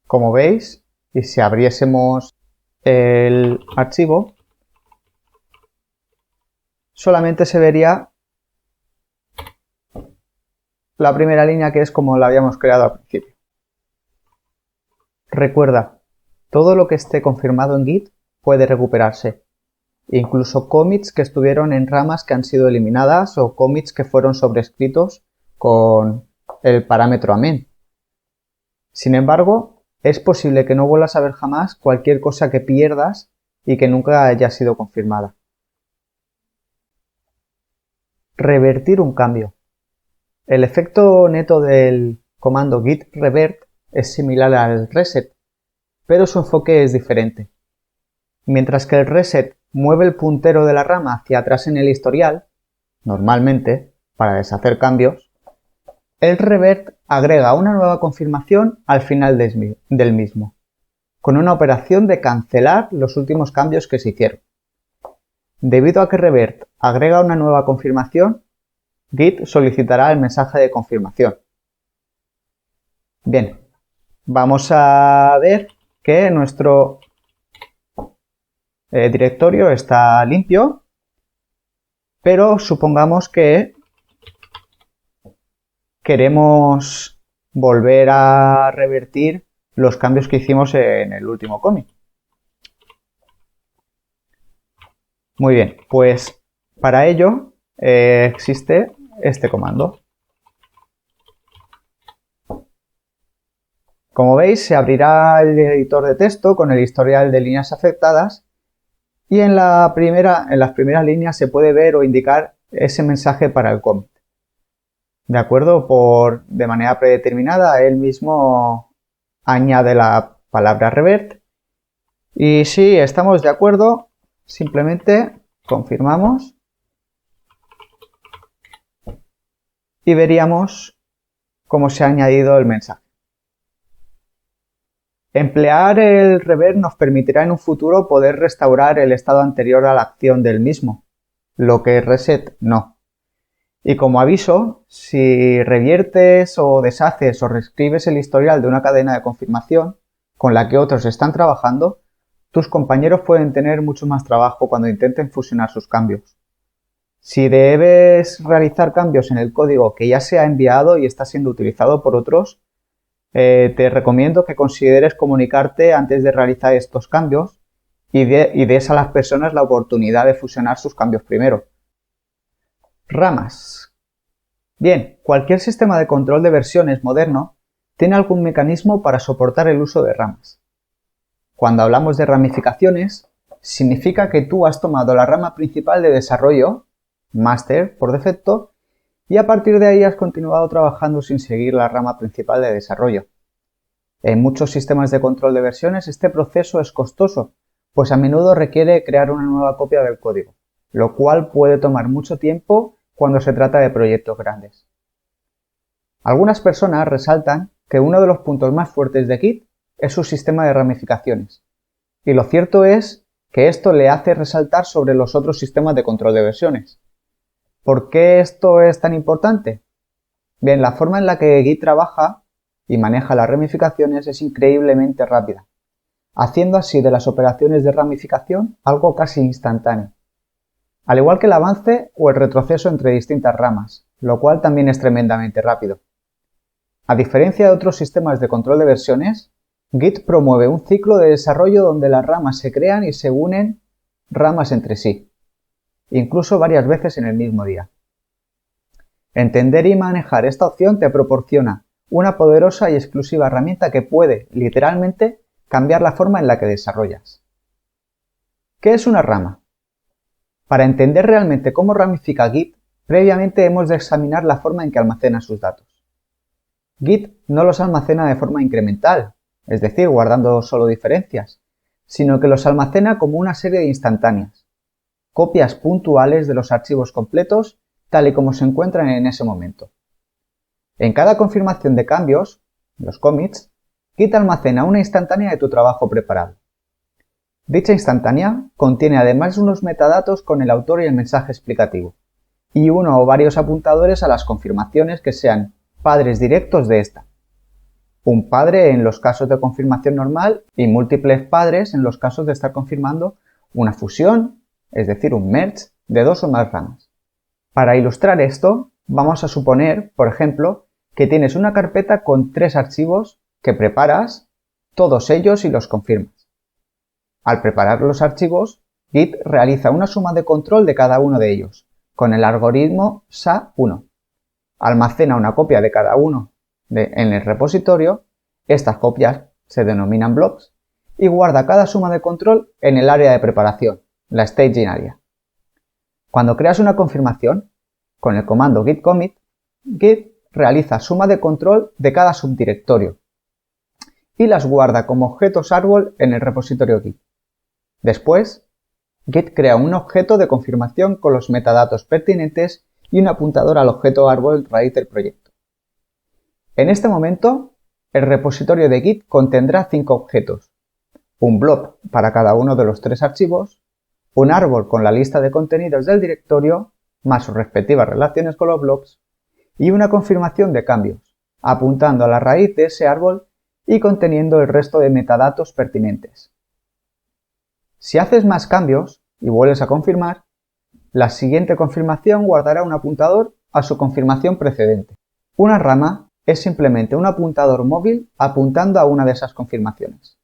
Como veis, y si abriésemos el archivo, solamente se vería la primera línea, que es como la habíamos creado al principio. Recuerda, todo lo que esté confirmado en Git puede recuperarse, incluso commits que estuvieron en ramas que han sido eliminadas o commits que fueron sobrescritos con el parámetro amén. Sin embargo, es posible que no vuelvas a ver jamás cualquier cosa que pierdas y que nunca haya sido confirmada. Revertir un cambio. El efecto neto del comando git revert es similar al reset, pero su enfoque es diferente. Mientras que el reset mueve el puntero de la rama hacia atrás en el historial, normalmente para deshacer cambios, el revert agrega una nueva confirmación al final del mismo, con una operación de cancelar los últimos cambios que se hicieron. Debido a que revert agrega una nueva confirmación, Git solicitará el mensaje de confirmación. Bien, vamos a ver que nuestro directorio está limpio, pero supongamos que queremos volver a revertir los cambios que hicimos en el último commit. Muy bien, pues para ello existe este comando. Como veis, se abrirá el editor de texto con el historial de líneas afectadas y en las primeras líneas se puede ver o indicar ese mensaje para el commit. ¿De acuerdo? De manera predeterminada, él mismo añade la palabra revert. Y si estamos de acuerdo, simplemente confirmamos y veríamos cómo se ha añadido el mensaje. Emplear el revert nos permitirá en un futuro poder restaurar el estado anterior a la acción del mismo, lo que reset no. Y como aviso, si reviertes o deshaces o reescribes el historial de una cadena de confirmación con la que otros están trabajando, tus compañeros pueden tener mucho más trabajo cuando intenten fusionar sus cambios. Si debes realizar cambios en el código que ya se ha enviado y está siendo utilizado por otros, te recomiendo que consideres comunicarte antes de realizar estos cambios y des a las personas la oportunidad de fusionar sus cambios primero. Ramas. Bien, cualquier sistema de control de versiones moderno tiene algún mecanismo para soportar el uso de ramas. Cuando hablamos de ramificaciones, significa que tú has tomado la rama principal de desarrollo, master por defecto, y a partir de ahí has continuado trabajando sin seguir la rama principal de desarrollo. En muchos sistemas de control de versiones este proceso es costoso, pues a menudo requiere crear una nueva copia del código, lo cual puede tomar mucho tiempo cuando se trata de proyectos grandes. Algunas personas resaltan que uno de los puntos más fuertes de Git es su sistema de ramificaciones, y lo cierto es que esto le hace resaltar sobre los otros sistemas de control de versiones. ¿Por qué esto es tan importante? Bien, la forma en la que Git trabaja y maneja las ramificaciones es increíblemente rápida, haciendo así de las operaciones de ramificación algo casi instantáneo, al igual que el avance o el retroceso entre distintas ramas, lo cual también es tremendamente rápido. A diferencia de otros sistemas de control de versiones, Git promueve un ciclo de desarrollo donde las ramas se crean y se unen ramas entre sí, incluso varias veces en el mismo día. Entender y manejar esta opción te proporciona una poderosa y exclusiva herramienta que puede, literalmente, cambiar la forma en la que desarrollas. ¿Qué es una rama? Para entender realmente cómo ramifica Git, previamente hemos de examinar la forma en que almacena sus datos. Git no los almacena de forma incremental, es decir, guardando solo diferencias, sino que los almacena como una serie de instantáneas, copias puntuales de los archivos completos tal y como se encuentran en ese momento. En cada confirmación de cambios, los commits, Git almacena una instantánea de tu trabajo preparado. Dicha instantánea contiene además unos metadatos con el autor y el mensaje explicativo, y uno o varios apuntadores a las confirmaciones que sean padres directos de esta. Un padre en los casos de confirmación normal y múltiples padres en los casos de estar confirmando una fusión, es decir, un merge de dos o más ramas. Para ilustrar esto, vamos a suponer, por ejemplo, que tienes una carpeta con 3 archivos que preparas, todos ellos y los confirmas. Al preparar los archivos, Git realiza una suma de control de cada uno de ellos, con el algoritmo SHA-1. Almacena una copia de cada uno en el repositorio, estas copias se denominan blobs, y guarda cada suma de control en el área de preparación, la staging area. Cuando creas una confirmación, con el comando git commit, Git realiza suma de control de cada subdirectorio y las guarda como objetos árbol en el repositorio Git. Después, Git crea un objeto de confirmación con los metadatos pertinentes y un apuntador al objeto árbol raíz del proyecto. En este momento, el repositorio de Git contendrá 5 objetos, un blob para cada uno de los 3 archivos, un árbol con la lista de contenidos del directorio, más sus respectivas relaciones con los blobs, y una confirmación de cambios, apuntando a la raíz de ese árbol y conteniendo el resto de metadatos pertinentes. Si haces más cambios y vuelves a confirmar, la siguiente confirmación guardará un apuntador a su confirmación precedente. Una rama es simplemente un apuntador móvil apuntando a una de esas confirmaciones.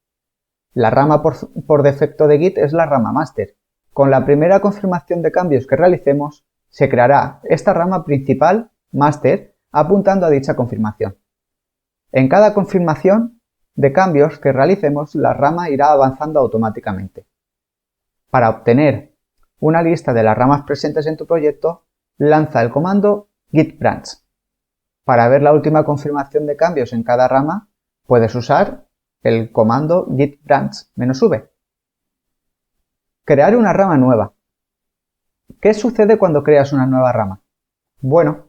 La rama por defecto de Git es la rama master. Con la primera confirmación de cambios que realicemos, se creará esta rama principal, master, apuntando a dicha confirmación. En cada confirmación de cambios que realicemos, la rama irá avanzando automáticamente. Para obtener una lista de las ramas presentes en tu proyecto, lanza el comando git branch. Para ver la última confirmación de cambios en cada rama, puedes usar el comando git branch -v. Crear una rama nueva. ¿Qué sucede cuando creas una nueva rama? Bueno,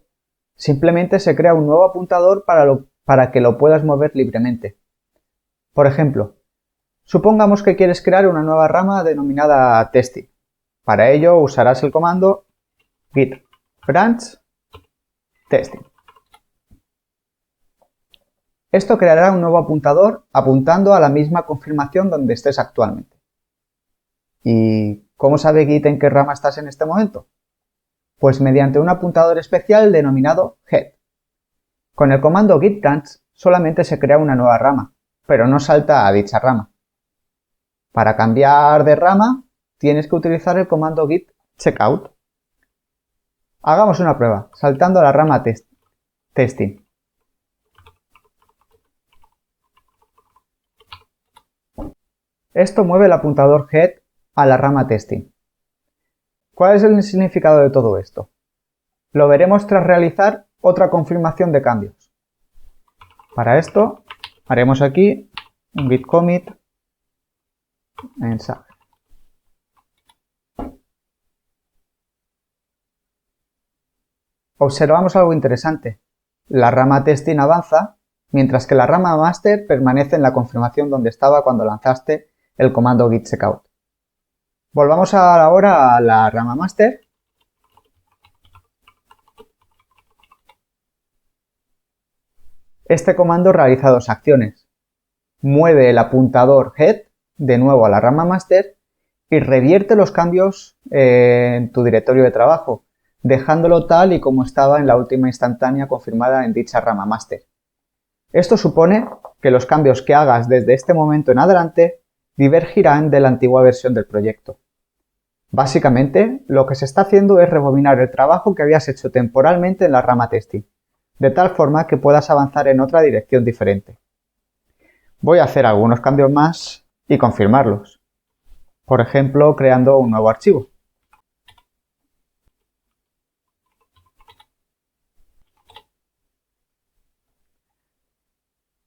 simplemente se crea un nuevo apuntador para que lo puedas mover libremente. Por ejemplo, supongamos que quieres crear una nueva rama denominada testing. Para ello usarás el comando git branch testing. Esto creará un nuevo apuntador apuntando a la misma confirmación donde estés actualmente. ¿Y cómo sabe Git en qué rama estás en este momento? Pues mediante un apuntador especial denominado head. Con el comando git branch solamente se crea una nueva rama, pero no salta a dicha rama. Para cambiar de rama, tienes que utilizar el comando git checkout. Hagamos una prueba, saltando a la rama testing. Esto mueve el apuntador head a la rama testing. ¿Cuál es el significado de todo esto? Lo veremos tras realizar otra confirmación de cambios. Para esto haremos aquí un git commit mensaje. Observamos algo interesante. La rama testing avanza, mientras que la rama master permanece en la confirmación donde estaba cuando lanzaste el comando git checkout. Volvamos ahora a la rama master. Este comando realiza dos acciones. Mueve el apuntador head de nuevo a la rama master y revierte los cambios en tu directorio de trabajo, dejándolo tal y como estaba en la última instantánea confirmada en dicha rama master. Esto supone que los cambios que hagas desde este momento en adelante divergirán de la antigua versión del proyecto. Básicamente, lo que se está haciendo es rebobinar el trabajo que habías hecho temporalmente en la rama testing, de tal forma que puedas avanzar en otra dirección diferente. Voy a hacer algunos cambios más y confirmarlos. Por ejemplo, creando un nuevo archivo.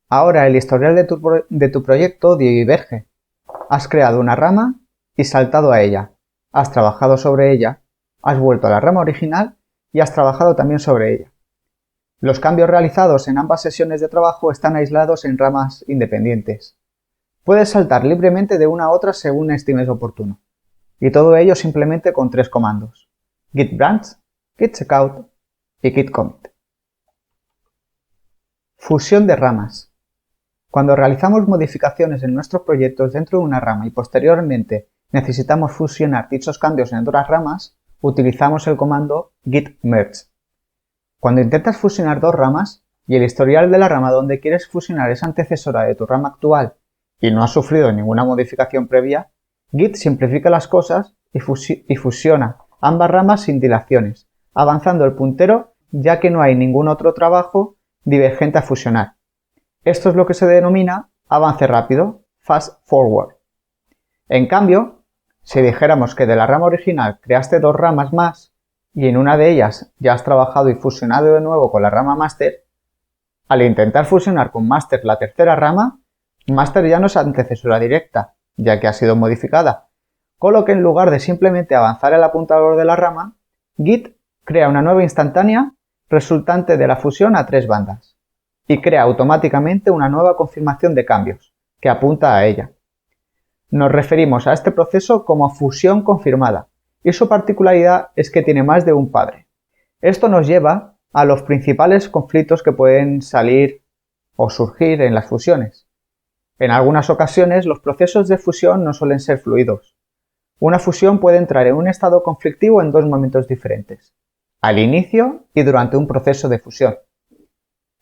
Ahora el historial de tu proyecto diverge. Has creado una rama y saltado a ella. Has trabajado sobre ella, has vuelto a la rama original y has trabajado también sobre ella. Los cambios realizados en ambas sesiones de trabajo están aislados en ramas independientes. Puedes saltar libremente de una a otra según estimes oportuno. Y todo ello simplemente con 3 comandos: git branch, git checkout y git commit. Fusión de ramas. Cuando realizamos modificaciones en nuestros proyectos dentro de una rama y posteriormente necesitamos fusionar dichos cambios en otras ramas, utilizamos el comando git merge. Cuando intentas fusionar dos ramas y el historial de la rama donde quieres fusionar es antecesora de tu rama actual y no has sufrido ninguna modificación previa, Git simplifica las cosas y fusiona ambas ramas sin dilaciones, avanzando el puntero ya que no hay ningún otro trabajo divergente a fusionar. Esto es lo que se denomina avance rápido, fast forward. En cambio, si dijéramos que de la rama original creaste dos ramas más y en una de ellas ya has trabajado y fusionado de nuevo con la rama master, al intentar fusionar con master la tercera rama, master ya no es antecesora directa, ya que ha sido modificada, con lo que en lugar de simplemente avanzar el apuntador de la rama, Git crea una nueva instantánea resultante de la fusión a 3 bandas y crea automáticamente una nueva confirmación de cambios que apunta a ella. Nos referimos a este proceso como fusión confirmada y su particularidad es que tiene más de un padre. Esto nos lleva a los principales conflictos que pueden salir o surgir en las fusiones. En algunas ocasiones los procesos de fusión no suelen ser fluidos. Una fusión puede entrar en un estado conflictivo en dos momentos diferentes: al inicio y durante un proceso de fusión.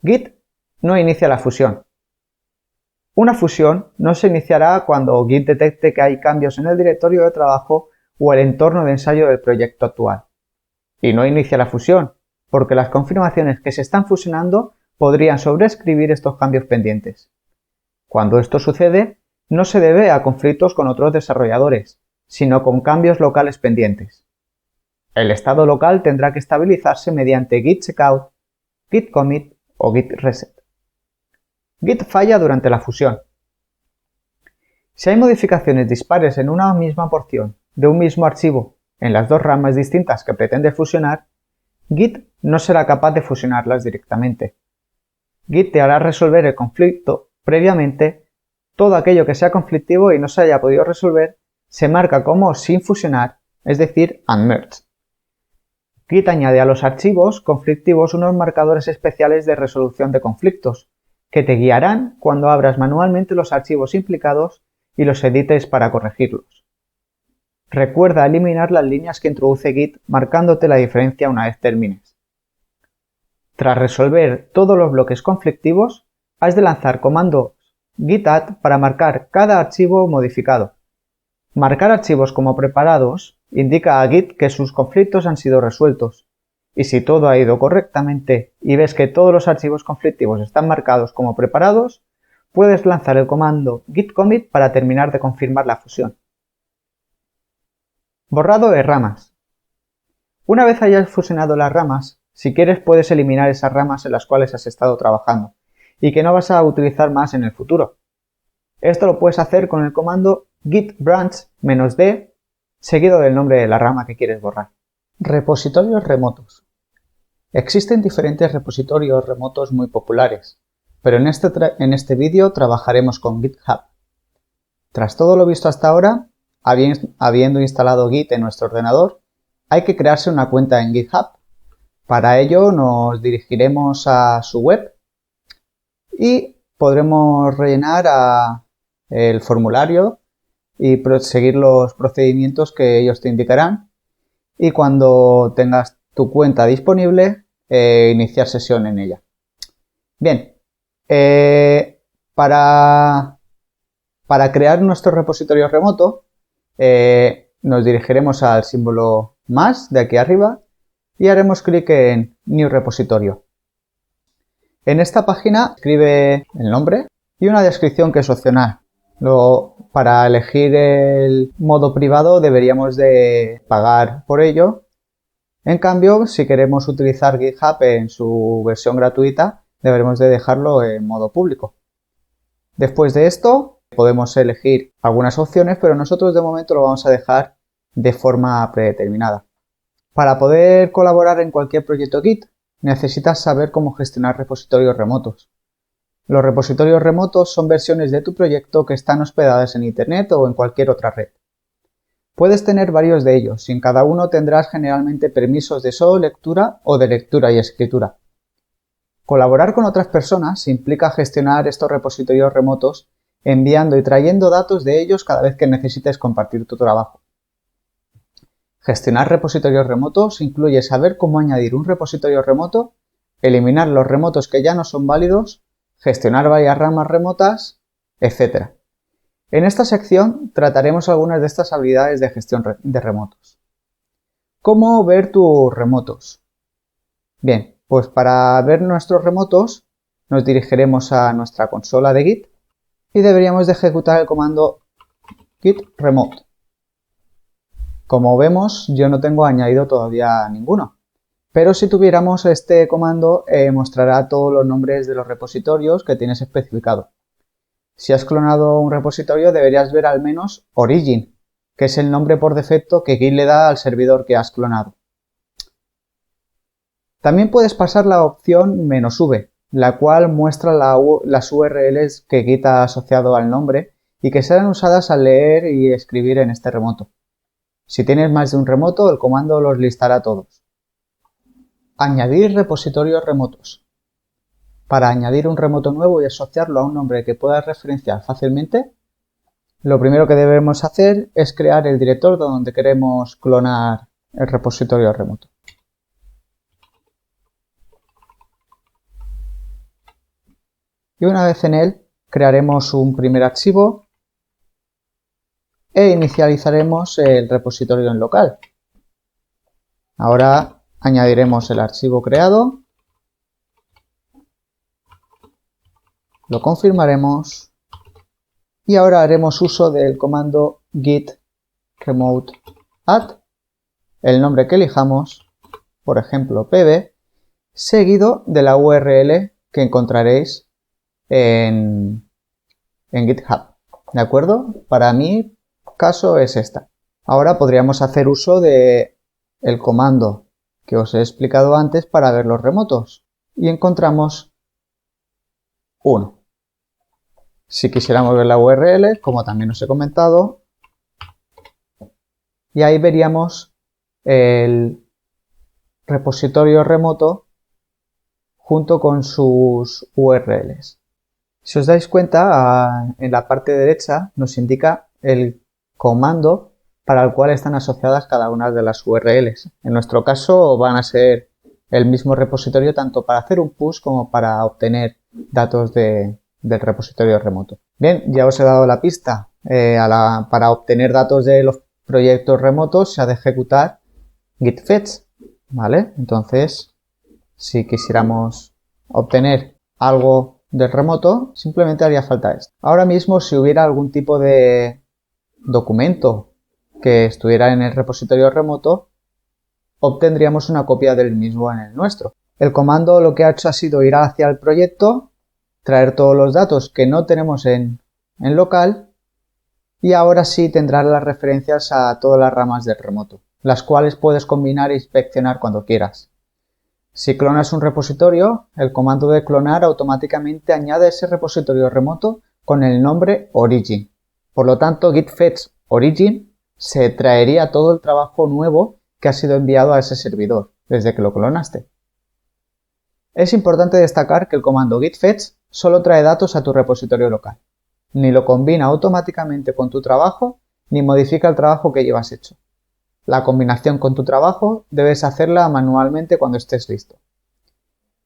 Git no inicia la fusión. Una fusión no se iniciará cuando Git detecte que hay cambios en el directorio de trabajo o el entorno de ensayo del proyecto actual. Y no inicia la fusión, porque las confirmaciones que se están fusionando podrían sobreescribir estos cambios pendientes. Cuando esto sucede, no se debe a conflictos con otros desarrolladores, sino con cambios locales pendientes. El estado local tendrá que estabilizarse mediante git checkout, git commit o git reset. Git falla durante la fusión. Si hay modificaciones dispares en una misma porción de un mismo archivo en las dos ramas distintas que pretende fusionar, Git no será capaz de fusionarlas directamente. Git te hará resolver el conflicto previamente. Todo aquello que sea conflictivo y no se haya podido resolver se marca como sin fusionar, es decir, unmerged. Git añade a los archivos conflictivos unos marcadores especiales de resolución de conflictos, que te guiarán cuando abras manualmente los archivos implicados y los edites para corregirlos. Recuerda eliminar las líneas que introduce Git marcándote la diferencia una vez termines. Tras resolver todos los bloques conflictivos, has de lanzar comando git add para marcar cada archivo modificado. Marcar archivos como preparados indica a Git que sus conflictos han sido resueltos, y si todo ha ido correctamente y ves que todos los archivos conflictivos están marcados como preparados, puedes lanzar el comando git commit para terminar de confirmar la fusión. Borrado de ramas. Una vez hayas fusionado las ramas, si quieres puedes eliminar esas ramas en las cuales has estado trabajando y que no vas a utilizar más en el futuro. Esto lo puedes hacer con el comando git branch -d seguido del nombre de la rama que quieres borrar. Repositorios remotos. Existen diferentes repositorios remotos muy populares, pero en este vídeo trabajaremos con GitHub. Tras todo lo visto hasta ahora, habiendo instalado Git en nuestro ordenador, hay que crearse una cuenta en GitHub. Para ello nos dirigiremos a su web y podremos rellenar el formulario y seguir los procedimientos que ellos te indicarán. Y cuando tengas tu cuenta disponible, iniciar sesión en ella. Bien, para crear nuestro repositorio remoto, nos dirigiremos al símbolo más de aquí arriba y haremos clic en New Repositorio. En esta página escribe el nombre y una descripción que es opcional. Para elegir el modo privado deberíamos de pagar por ello. En cambio, si queremos utilizar GitHub en su versión gratuita, deberemos de dejarlo en modo público. Después de esto, podemos elegir algunas opciones, pero nosotros de momento lo vamos a dejar de forma predeterminada. Para poder colaborar en cualquier proyecto Git, necesitas saber cómo gestionar repositorios remotos. Los repositorios remotos son versiones de tu proyecto que están hospedadas en Internet o en cualquier otra red. Puedes tener varios de ellos y en cada uno tendrás generalmente permisos de solo lectura o de lectura y escritura. Colaborar con otras personas implica gestionar estos repositorios remotos enviando y trayendo datos de ellos cada vez que necesites compartir tu trabajo. Gestionar repositorios remotos incluye saber cómo añadir un repositorio remoto, eliminar los remotos que ya no son válidos, gestionar varias ramas remotas, etc. En esta sección trataremos algunas de estas habilidades de gestión de remotos. ¿Cómo ver tus remotos? Bien, pues para ver nuestros remotos nos dirigiremos a nuestra consola de Git y deberíamos de ejecutar el comando git remote. Como vemos, yo no tengo añadido todavía ninguno, pero si tuviéramos este comando mostrará todos los nombres de los repositorios que tienes especificado. Si has clonado un repositorio deberías ver al menos origin, que es el nombre por defecto que Git le da al servidor que has clonado. También puedes pasar la opción "-v", la cual muestra las URLs que Git ha asociado al nombre y que serán usadas al leer y escribir en este remoto. Si tienes más de un remoto, el comando los listará todos. Añadir repositorios remotos. Para añadir un remoto nuevo y asociarlo a un nombre que puedas referenciar fácilmente, lo primero que debemos hacer es crear el directorio donde queremos clonar el repositorio remoto. Y una vez en él, crearemos un primer archivo e inicializaremos el repositorio en local. Ahora añadiremos el archivo creado, lo confirmaremos y ahora haremos uso del comando git remote add, el nombre que elijamos, por ejemplo pb, seguido de la URL que encontraréis en GitHub. ¿De acuerdo? Para mi caso es esta. Ahora podríamos hacer uso de el comando que os he explicado antes para ver los remotos y encontramos uno. Si quisiéramos ver la URL, como también os he comentado, y ahí veríamos el repositorio remoto junto con sus URLs. Si os dais cuenta, en la parte derecha nos indica el comando para el cual están asociadas cada una de las URLs. En nuestro caso van a ser el mismo repositorio tanto para hacer un push como para obtener datos del repositorio remoto. Bien, ya os he dado la pista. Para obtener datos de los proyectos remotos se ha de ejecutar git fetch, ¿vale? Entonces, si quisiéramos obtener algo del remoto, simplemente haría falta esto. Ahora mismo, si hubiera algún tipo de documento que estuviera en el repositorio remoto, obtendríamos una copia del mismo en el nuestro. El comando lo que ha hecho ha sido ir hacia el proyecto, traer todos los datos que no tenemos en local y ahora sí tendrás las referencias a todas las ramas del remoto, las cuales puedes combinar e inspeccionar cuando quieras. Si clonas un repositorio, el comando de clonar automáticamente añade ese repositorio remoto con el nombre origin. Por lo tanto, git fetch origin se traería todo el trabajo nuevo que ha sido enviado a ese servidor desde que lo clonaste. Es importante destacar que el comando git fetch solo trae datos a tu repositorio local. Ni lo combina automáticamente con tu trabajo, ni modifica el trabajo que llevas hecho. La combinación con tu trabajo debes hacerla manualmente cuando estés listo.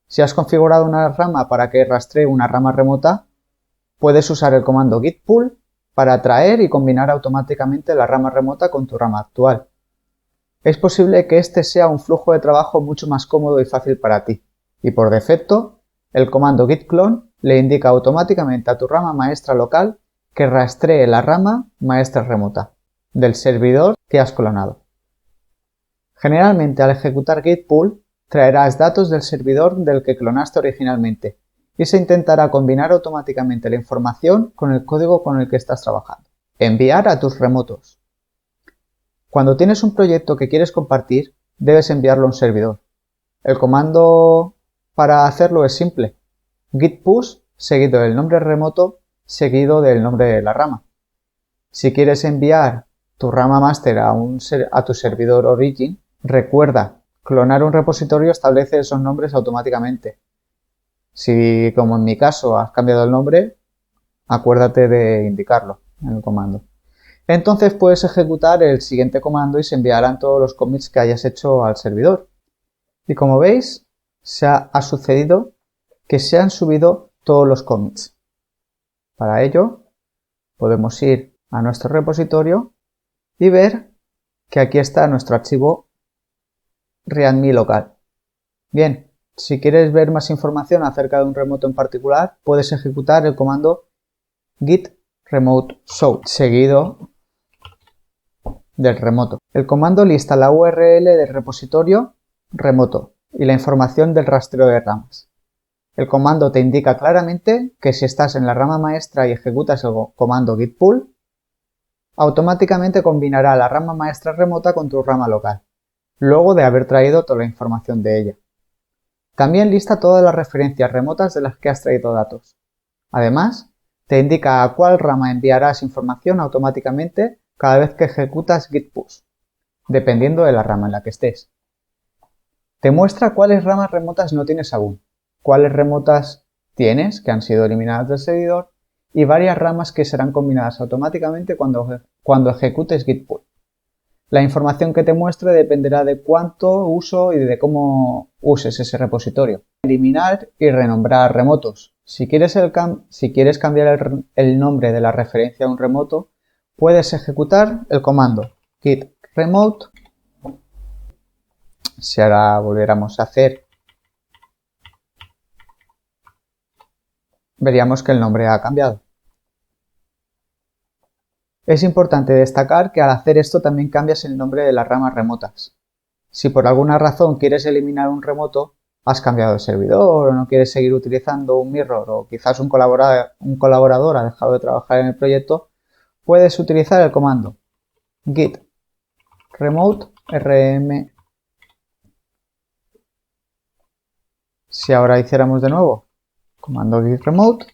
Si has configurado una rama para que rastree una rama remota, puedes usar el comando git pull para traer y combinar automáticamente la rama remota con tu rama actual. Es posible que este sea un flujo de trabajo mucho más cómodo y fácil para ti, y por defecto, el comando git clone le indica automáticamente a tu rama maestra local que rastree la rama maestra remota del servidor que has clonado. Generalmente, al ejecutar git pull, traerás datos del servidor del que clonaste originalmente y se intentará combinar automáticamente la información con el código con el que estás trabajando. Enviar a tus remotos. Cuando tienes un proyecto que quieres compartir, debes enviarlo a un servidor. El comando para hacerlo es simple. Git push seguido del nombre remoto, seguido del nombre de la rama. Si quieres enviar tu rama master a tu servidor origin, recuerda, clonar un repositorio establece esos nombres automáticamente. Si, como en mi caso, has cambiado el nombre, acuérdate de indicarlo en el comando. Entonces puedes ejecutar el siguiente comando y se enviarán todos los commits que hayas hecho al servidor. Y como veis, ha sucedido que se han subido todos los commits. Para ello, podemos ir a nuestro repositorio y ver que aquí está nuestro archivo readme local. Bien, si quieres ver más información acerca de un remoto en particular, puedes ejecutar el comando git remote show, seguido del remoto. El comando lista la URL del repositorio remoto y la información del rastreo de ramas. El comando te indica claramente que si estás en la rama maestra y ejecutas el comando git pull, automáticamente combinará la rama maestra remota con tu rama local, luego de haber traído toda la información de ella. También lista todas las referencias remotas de las que has traído datos. Además, te indica a cuál rama enviarás información automáticamente cada vez que ejecutas git push, dependiendo de la rama en la que estés. Te muestra cuáles ramas remotas no tienes aún, cuáles remotas tienes que han sido eliminadas del servidor y varias ramas que serán combinadas automáticamente cuando ejecutes git pull. La información que te muestre dependerá de cuánto uso y de cómo uses ese repositorio. Eliminar y renombrar remotos. Si quieres cambiar el nombre de la referencia a un remoto, puedes ejecutar el comando git remote. Si ahora volviéramos a hacer, veríamos que el nombre ha cambiado. Es importante destacar que al hacer esto también cambias el nombre de las ramas remotas. Si por alguna razón quieres eliminar un remoto, has cambiado de servidor o no quieres seguir utilizando un mirror o quizás un colaborador ha dejado de trabajar en el proyecto, puedes utilizar el comando git remote rm. Si ahora hiciéramos de nuevo comando git remote,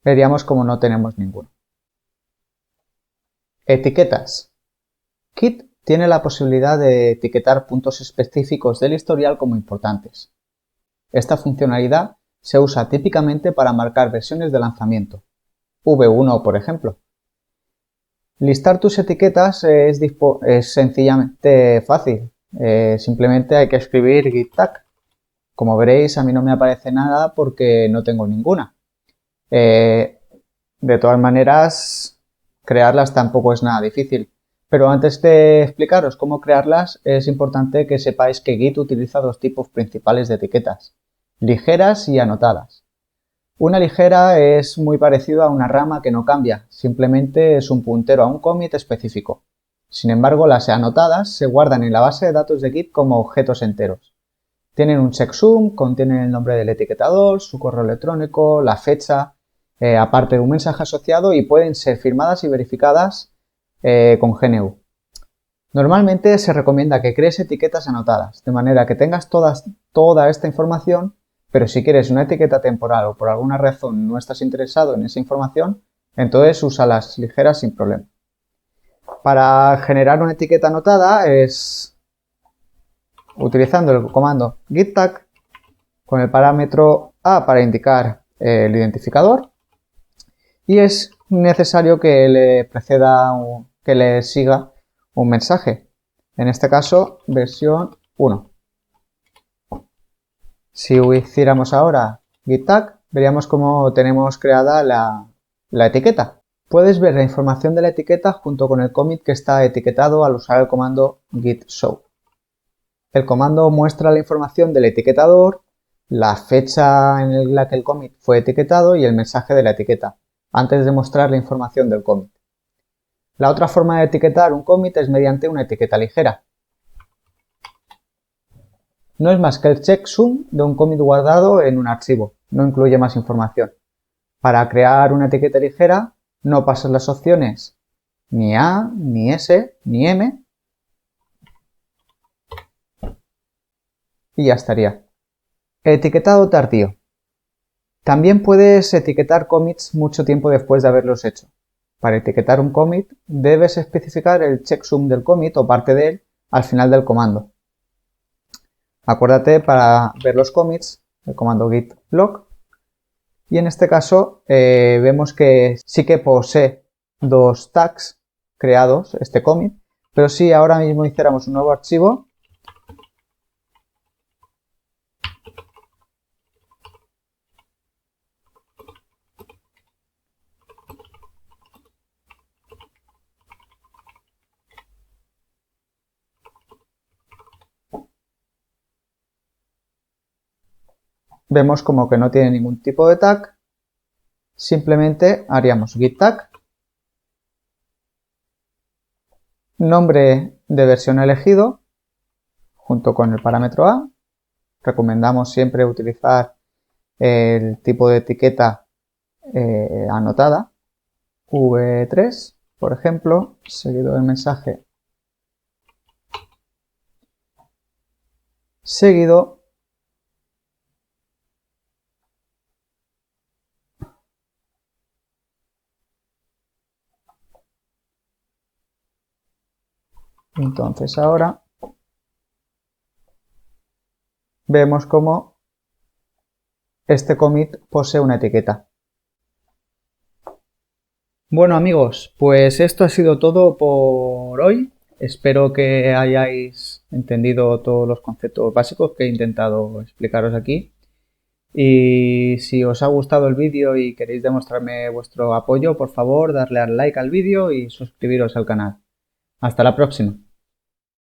veríamos como no tenemos ninguno. Etiquetas. Git tiene la posibilidad de etiquetar puntos específicos del historial como importantes. Esta funcionalidad se usa típicamente para marcar versiones de lanzamiento, V1 por ejemplo. Listar tus etiquetas es sencillamente fácil, simplemente hay que escribir git tag. Como veréis, a mí no me aparece nada porque no tengo ninguna. De todas maneras, crearlas tampoco es nada difícil. Pero antes de explicaros cómo crearlas, es importante que sepáis que Git utiliza dos tipos principales de etiquetas, ligeras y anotadas. Una ligera es muy parecido a una rama que no cambia, simplemente es un puntero a un commit específico. Sin embargo, las anotadas se guardan en la base de datos de Git como objetos enteros. Tienen un checksum, contienen el nombre del etiquetador, su correo electrónico, la fecha, aparte de un mensaje asociado y pueden ser firmadas y verificadas con GNU. Normalmente se recomienda que crees etiquetas anotadas, de manera que tengas toda esta información, pero si quieres una etiqueta temporal o por alguna razón no estás interesado en esa información, entonces usa las ligeras sin problema. Para generar una etiqueta anotada es utilizando el comando git tag con el parámetro a para indicar el identificador y es necesario que le siga un mensaje, en este caso versión 1. Si hiciéramos ahora git tag, veríamos cómo tenemos creada la etiqueta. Puedes ver la información de la etiqueta junto con el commit que está etiquetado al usar el comando git show. El comando muestra la información del etiquetador, la fecha en la que el commit fue etiquetado y el mensaje de la etiqueta, antes de mostrar la información del commit. La otra forma de etiquetar un commit es mediante una etiqueta ligera. No es más que el checksum de un commit guardado en un archivo, no incluye más información. Para crear una etiqueta ligera, no pasas las opciones ni A, ni S, ni M, y ya estaría. Etiquetado tardío. También puedes etiquetar commits mucho tiempo después de haberlos hecho. Para etiquetar un commit debes especificar el checksum del commit o parte de él al final del comando. Acuérdate para ver los commits el comando git log, y en este caso vemos que sí que posee dos tags creados este commit, pero si ahora mismo hiciéramos un nuevo archivo, vemos como que no tiene ningún tipo de tag. Simplemente haríamos git tag, nombre de versión elegido, junto con el parámetro a. Recomendamos siempre utilizar el tipo de etiqueta anotada, v3, por ejemplo, seguido del mensaje, seguido entonces ahora vemos como este commit posee una etiqueta. Bueno amigos, pues esto ha sido todo por hoy. Espero que hayáis entendido todos los conceptos básicos que he intentado explicaros aquí. Y si os ha gustado el vídeo y queréis demostrarme vuestro apoyo, por favor, darle al like al vídeo y suscribiros al canal. Hasta la próxima.